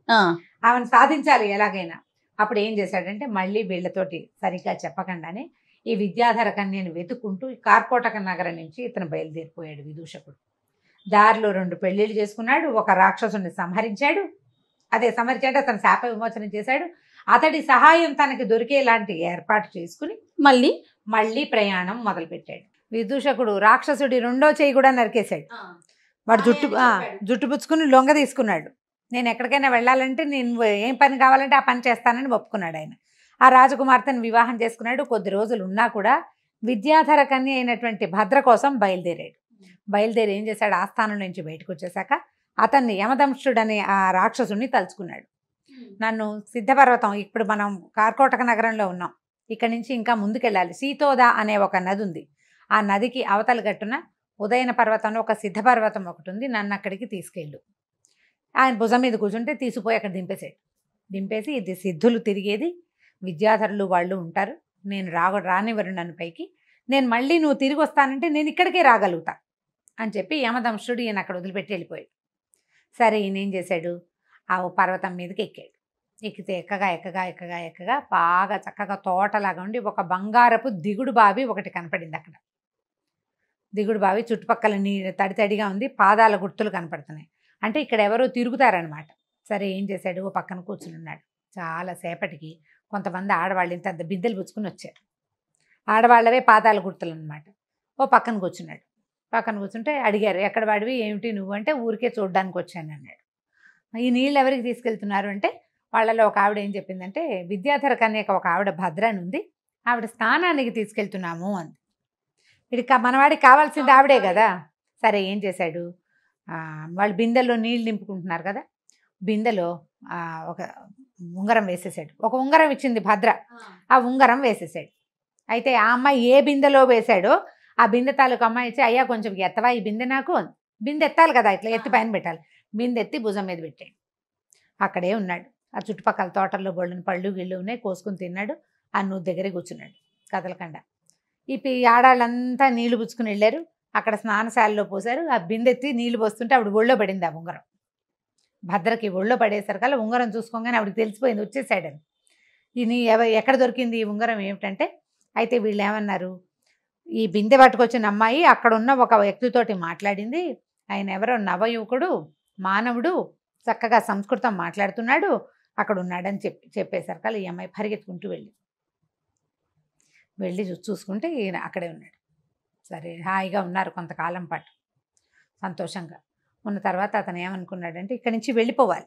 ఆమెను సాధించాలి ఎలాగైనా. అప్పుడు ఏం చేశాడంటే మళ్ళీ వీళ్ళతోటి సరిగ్గా చెప్పకుండానే ఈ విద్యాధర కన్యను వెతుక్కుంటూ కార్కోటక నగరం నుంచి ఇతను బయలుదేరిపోయాడు విదూషకుడు. దారిలో 2 పెళ్లిళ్ళు చేసుకున్నాడు, ఒక రాక్షసుని సంహరించాడు, సంహరించాడు అతను శాప విమోచనం చేశాడు. అతడి సహాయం తనకి దొరికేలాంటి ఏర్పాటు చేసుకుని మళ్ళీ ప్రయాణం మొదలుపెట్టాడు. విదూషకుడు రాక్షసుడి 2వ చేయి కూడా నరికేశాడు. వాడు జుట్టు పుచ్చుకుని లొంగ తీసుకున్నాడు. నేను ఎక్కడికైనా వెళ్ళాలంటే నేను ఏం పని కావాలంటే ఆ పని చేస్తానని ఒప్పుకున్నాడు ఆయన. ఆ రాజకుమార్తెను వివాహం చేసుకున్నాడు. కొద్ది రోజులు ఉన్నా కూడా విద్యాధర కన్య అయినటువంటి భద్ర కోసం బయలుదేరాడు. బయలుదేరి ఏం చేశాడు, ఆస్థానం నుంచి బయటకు వచ్చేసాక అతన్ని యమదంశుడనే ఆ రాక్షసుడిని తలుచుకున్నాడు. నన్ను సిద్ధపర్వతం, ఇప్పుడు మనం కార్కోటక నగరంలో ఉన్నాం, ఇక్కడి నుంచి ఇంకా ముందుకెళ్ళాలి. సీతోద అనే ఒక నది ఉంది. ఆ నదికి అవతల గట్టున ఉదయన పర్వతంలో ఒక సిద్ధపర్వతం ఒకటి ఉంది, నన్ను అక్కడికి తీసుకెళ్ళు. ఆయన భుజం మీద కూర్చుంటే తీసుకుపోయి అక్కడ దింపేసాడు. దింపేసి ఇది సిద్ధులు తిరిగేది, విద్యాధరులు వాళ్ళు ఉంటారు, నేను రానివ్వరు నన్ను పైకి, నేను మళ్ళీ నువ్వు తిరిగి వస్తానంటే నేను ఇక్కడికే రాగలుగుతా అని చెప్పి యమదంశుడు ఈయన అక్కడ వదిలిపెట్టి వెళ్ళిపోయాడు. సరే ఈయన ఏం చేశాడు, ఆ పర్వతం మీదకి ఎక్కాడు. ఎక్కితే ఎక్కగా బాగా చక్కగా తోటలాగా ఉండి ఒక బంగారపు దిగుడు బావి ఒకటి కనపడింది అక్కడ. దిగుడు బావి చుట్టుపక్కల తడితడిగా ఉంది, పాదాల గుర్తులు కనపడుతున్నాయి. అంటే ఇక్కడ ఎవరో తిరుగుతారనమాట. సరే ఏం చేశాడు, ఓ పక్కన కూర్చుని ఉన్నాడు. చాలాసేపటికి కొంతమంది ఆడవాళ్ళు ఇంత బిందెలు పుచ్చుకుని వచ్చారు. ఆడవాళ్ళవే పాదాల గుర్తులు అనమాట. ఓ పక్కన కూర్చున్నాడు. పక్కన కూర్చుంటే అడిగారు, ఎక్కడ వాడివి, ఏమిటి నువ్వు అంటే, ఊరికే చూడడానికి వచ్చాను అన్నాడు. ఈ నీళ్ళు ఎవరికి తీసుకెళ్తున్నారు అంటే, వాళ్ళలో ఒక ఆవిడ ఏం చెప్పిందంటే, విద్యాధర కన్యక ఒక ఆవిడ భద్ర అని ఉంది, ఆవిడ స్నానానికి తీసుకెళ్తున్నాము అంది. వీడికి మనవాడికి కావాల్సింది ఆవిడే కదా. సరే ఏం చేశాడు, వాళ్ళు బిందెల్లో నీళ్ళు నింపుకుంటున్నారు కదా, బిందెలో ఒక ఉంగరం వేసేసాడు. ఒక ఉంగరం ఇచ్చింది భద్ర, ఆ ఉంగరం వేసేసాడు. అయితే ఆ అమ్మాయి ఏ బిందెలో వేశాడో ఆ బిందె తాలూకు అమ్మాయి ఇచ్చి, అయ్యా కొంచెం ఎత్తవా ఈ బిందె నాకు, బిందె ఎత్తాలి కదా, ఇట్లా ఎత్తి పైన పెట్టాలి. బిందె ఎత్తి భుజం మీద పెట్టాడు. అక్కడే ఉన్నాడు. ఆ చుట్టుపక్కల తోటల్లో బొళ్ళని పళ్ళు గిళ్ళు ఉన్నాయి, కోసుకుని తిన్నాడు. ఆ నువ్వు దగ్గరే కూర్చున్నాడు కదలకుండా. ఈ ఆడాళ్ళంతా నీళ్లు పుచ్చుకుని వెళ్ళారు. అక్కడ స్నానశాలలో పోసారు. ఆ బిందెత్తి నీళ్లు పోస్తుంటే ఆవిడ ఒళ్ళో పడింది ఆ ఉంగరం. భద్రకి ఒళ్ళో పడేసరికల్లా ఉంగరం చూసుకోగానే ఆవిడకి తెలిసిపోయింది వచ్చేసాడని. ఇది ఎక్కడ దొరికింది ఈ ఉంగరం ఏమిటంటే, అయితే వీళ్ళు ఏమన్నారు, ఈ బిందె పట్టుకొచ్చిన అమ్మాయి అక్కడ ఉన్న ఒక వ్యక్తితోటి మాట్లాడింది, ఆయన ఎవరో నవయువకుడు, మానవుడు, చక్కగా సంస్కృతం మాట్లాడుతున్నాడు, అక్కడ ఉన్నాడని చెప్పేసరికల్లా ఈ అమ్మాయి పరిగెత్తుకుంటూ వెళ్ళి చూసుకుంటే ఈయన అక్కడే ఉన్నాడు. సరే హాయిగా ఉన్నారు కొంతకాలం పాటు సంతోషంగా ఉన్న తర్వాత అతను ఏమనుకున్నాడంటే, ఇక్కడి నుంచి వెళ్ళిపోవాలి.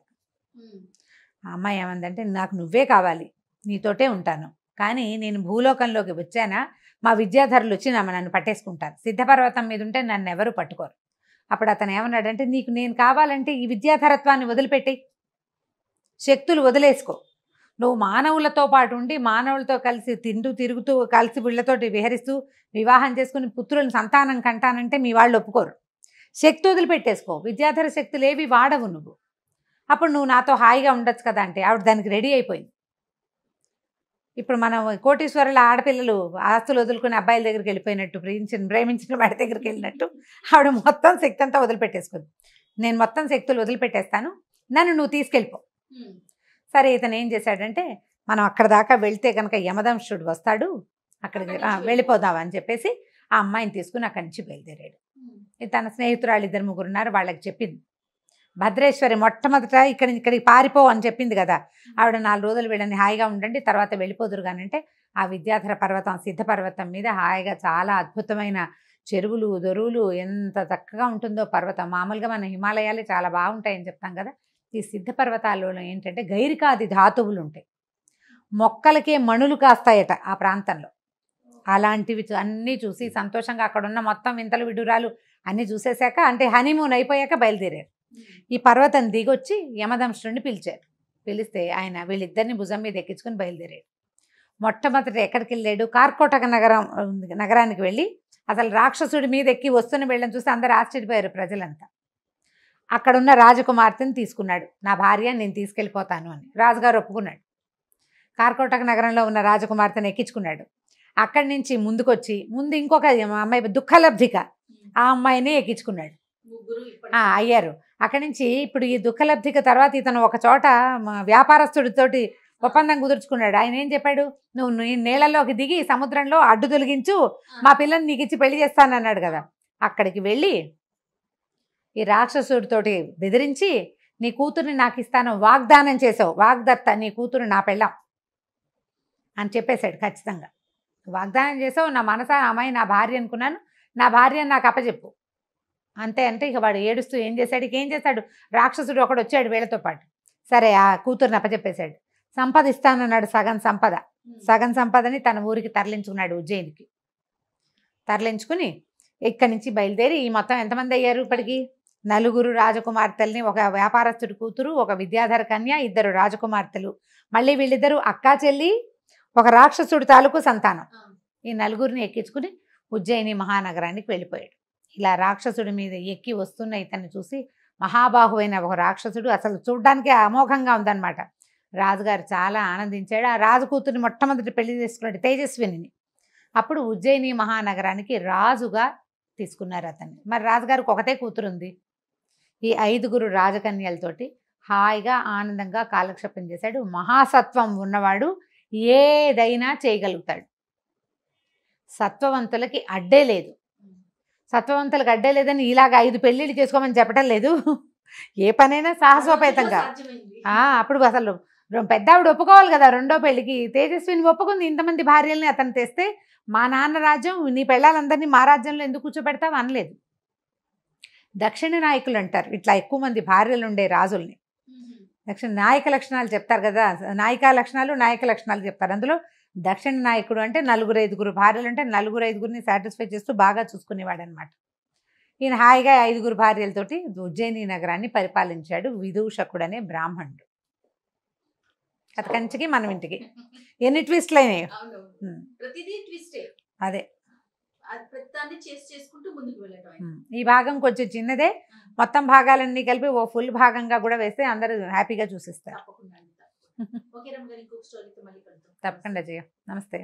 ఆ అమ్మాయి ఏమందంటే, నాకు నువ్వే కావాలి, నీతోటే ఉంటాను, కానీ నేను భూలోకంలోకి వచ్చానా మా విద్యాధరులు వచ్చి నన్ను పట్టేసుకుంటారు, సిద్ధపర్వతం మీద ఉంటే నన్ను ఎవరు పట్టుకోరు. అప్పుడు అతను ఏమన్నాడంటే, నీకు నేను కావాలంటే ఈ విద్యాధరత్వాన్ని వదిలిపెట్టి శక్తులు వదిలేసుకో, నువ్వు మానవులతో పాటు ఉండి మానవులతో కలిసి తిరుగుతూ కలిసి వీళ్ళతోటి విహరిస్తూ వివాహం చేసుకుని పుత్రులను సంతానం కంటానంటే మీ వాళ్ళు ఒప్పుకోరు, శక్తి వదిలిపెట్టేసుకో, విద్యాధర శక్తులు ఏవి వాడవు నువ్వు, అప్పుడు నువ్వు నాతో హాయిగా ఉండొచ్చు కదా అంటే ఆవిడ దానికి రెడీ అయిపోయింది. ఇప్పుడు మనం కోటీశ్వరుల ఆడపిల్లలు ఆస్తులు వదులుకుని అబ్బాయిల దగ్గరికి వెళ్ళిపోయినట్టు, ప్రేమించిన వాడి దగ్గరికి వెళ్ళినట్టు ఆవిడ మొత్తం శక్తి అంతా వదిలిపెట్టేసుకుంది. నేను మొత్తం శక్తులు వదిలిపెట్టేస్తాను, నన్ను నువ్వు తీసుకెళ్ళిపో. సరే ఇతను ఏం చేశాడంటే, మనం అక్కడ దాకా వెళ్తే కనుక యమదంశుడు వస్తాడు, అక్కడికి వెళ్ళిపోదాం అని చెప్పేసి ఆ అమ్మాయిని తీసుకుని అక్కడి నుంచి బయలుదేరాడు. తన స్నేహితురాళ్ళు 2-3 ఉన్నారు, వాళ్ళకి చెప్పింది. భద్రేశ్వరి మొట్టమొదట ఇక్కడికి పారిపో అని చెప్పింది కదా, ఆవిడ 4 రోజులు వీళ్ళని హాయిగా ఉండండి తర్వాత వెళ్ళిపోదురు కానంటే, ఆ విద్యాధర పర్వతం సిద్ధపర్వతం మీద హాయిగా చాలా అద్భుతమైన చెరువులు దొరువులు, ఎంత చక్కగా ఉంటుందో పర్వతం. మామూలుగా మన హిమాలయాలే చాలా బాగుంటాయని చెప్తాం కదా, ఈ సిద్ధపర్వతాల్లో ఏంటంటే గైరికాది ధాతువులు ఉంటాయి, మొక్కలకే మణులు కాస్తాయట ఆ ప్రాంతంలో. అలాంటివి అన్నీ చూసి సంతోషంగా అక్కడ ఉన్న మొత్తం వింతలు విడురాలు అన్నీ చూసేశాక, అంటే హనీమూన్ అయిపోయాక బయలుదేరారు. ఈ పర్వతం దిగొచ్చి యమదంశుడిని పిలిచారు. పిలిస్తే ఆయన వీళ్ళిద్దరిని భుజం మీద ఎక్కించుకొని బయలుదేరాడు. మొట్టమొదటి ఎక్కడికి వెళ్ళాడు, కార్కోటక నగరానికి వెళ్ళి అసలు రాక్షసుడి మీద ఎక్కి వస్తున్న వీళ్ళని చూసి అందరూ ఆశ్చర్యపోయారు ప్రజలంతా. అక్కడున్న రాజకుమార్తెని తీసుకున్నాడు, నా భార్య నేను తీసుకెళ్ళిపోతాను అని. రాజుగారు ఒప్పుకున్నాడు. కార్కోటక నగరంలో ఉన్న రాజకుమార్తెను ఎక్కించుకున్నాడు. అక్కడి నుంచి ముందుకొచ్చి ముందు ఇంకొక అమ్మాయి దుఃఖలబ్ధిక, ఆ అమ్మాయిని ఎక్కించుకున్నాడు. అయ్యారు. అక్కడి నుంచి ఇప్పుడు ఈ దుఃఖలబ్ధిక తర్వాత ఇతను ఒక చోట వ్యాపారస్తుడితోటి ఒప్పందం కుదుర్చుకున్నాడు. ఆయన ఏం చెప్పాడు, నువ్వు నీళ్ళలోకి దిగి సముద్రంలో అడ్డు తొలగించు, మా పిల్లని నీకు ఇచ్చి పెళ్లి చేస్తానన్నాడు కదా. అక్కడికి వెళ్ళి ఈ రాక్షసుడితోటి బెదిరించి, నీ కూతుర్ని నాకు ఇస్తాను వాగ్దానం చేసావు, వాగ్దత్త, నీ కూతురు నా పెళ్ళాం అని చెప్పేశాడు. ఖచ్చితంగా వాగ్దానం చేసావు, నా మనసా అమ్మాయి నా భార్య అనుకున్నాను, నా భార్యను నాకు అప్పచెప్పు అంతే అంటే ఇక వాడు ఏడుస్తూ ఏం చేశాడు, ఇక ఏం చేశాడు, రాక్షసుడు ఒకడు వచ్చాడు వీళ్ళతో పాటు. సరే ఆ కూతురుని అప్పచెప్పేశాడు. సంపద ఇస్తానన్నాడు, సగం సంపదని తన ఊరికి తరలించుకున్నాడు, ఉజ్జయినికి. తరలించుకుని ఇక్కడి నుంచి బయలుదేరి ఈ మొత్తం ఎంతమంది అయ్యారు ఇప్పటికి, 4 రాజకుమార్తెల్ని, ఒక వ్యాపారస్తుడి కూతురు, ఒక విద్యాధర కన్య, 2 రాజకుమార్తెలు, మళ్ళీ వీళ్ళిద్దరూ అక్కా చెల్లి, ఒక రాక్షసుడి తాలూకు సంతానం. ఈ 4 ఎక్కించుకుని ఉజ్జయిని మహానగరానికి వెళ్ళిపోయాడు. ఇలా రాక్షసుడి మీద ఎక్కి వస్తున్న ఇతన్ని చూసి మహాబాహువైన ఒక రాక్షసుడు, అసలు చూడ్డానికి అమోఘంగా ఉందన్నమాట. రాజుగారు చాలా ఆనందించాడు. ఆ రాజు కూతుర్ని మొట్టమొదటి పెళ్లి చేసుకున్నాడు, తేజస్విని. అప్పుడు ఉజ్జయిని మహానగరానికి రాజుగా తీసుకున్నారు అతన్ని. మరి రాజుగారికి ఒకతే కూతురు ఉంది. ఈ 5 రాజకన్యలతోటి హాయిగా ఆనందంగా కాలక్షేపం చేశాడు. మహాసత్వం ఉన్నవాడు ఏదైనా చేయగలుగుతాడు. సత్వవంతులకి అడ్డే లేదు. సత్వవంతులకు అడ్డే లేదని ఇలాగ 5 పెళ్ళిళ్ళు చేసుకోమని చెప్పడం లేదు. ఏ పనైనా సాహసోపేతంగా. అప్పుడు అసలు పెద్ద ఆవిడ ఒప్పుకోవాలి కదా రెండో పెళ్లికి. తేజస్విని ఒప్పుకుంది. ఇంతమంది భార్యల్ని అతను తెస్తే మా నాన్న రాజ్యం, నీ పెళ్ళాలందరినీ మా రాజ్యంలో ఎందుకు కూర్చోబెడతావు అనలేదు. దక్షిణ నాయకులు అంటారు ఇట్లా ఎక్కువ మంది భార్యలు ఉండే రాజుల్ని. దక్షిణ నాయక లక్షణాలు చెప్తారు కదా, నాయక లక్షణాలు చెప్తారు. అందులో దక్షిణ నాయకుడు అంటే 4-5 భార్యలు అంటే 4-5 సాటిస్ఫై చేస్తూ బాగా చూసుకునేవాడు అనమాట. ఈయన హాయిగా 5 భార్యలతోటి ఉజ్జయిని నగరాన్ని పరిపాలించాడు. విదూషకుడు అనే బ్రాహ్మణుడు. కథ కంచికి మనం ఇంటికి ఎన్ని ట్విస్ట్లు అయినాయి. అదే ఈ భాగం కొంచెం చిన్నదే, మొత్తం భాగాలన్నీ కలిపి ఓ ఫుల్ భాగంగా కూడా వేస్తే అందరూ హ్యాపీగా చూసిస్తారు. తప్పకుండా చేయ. నమస్తే.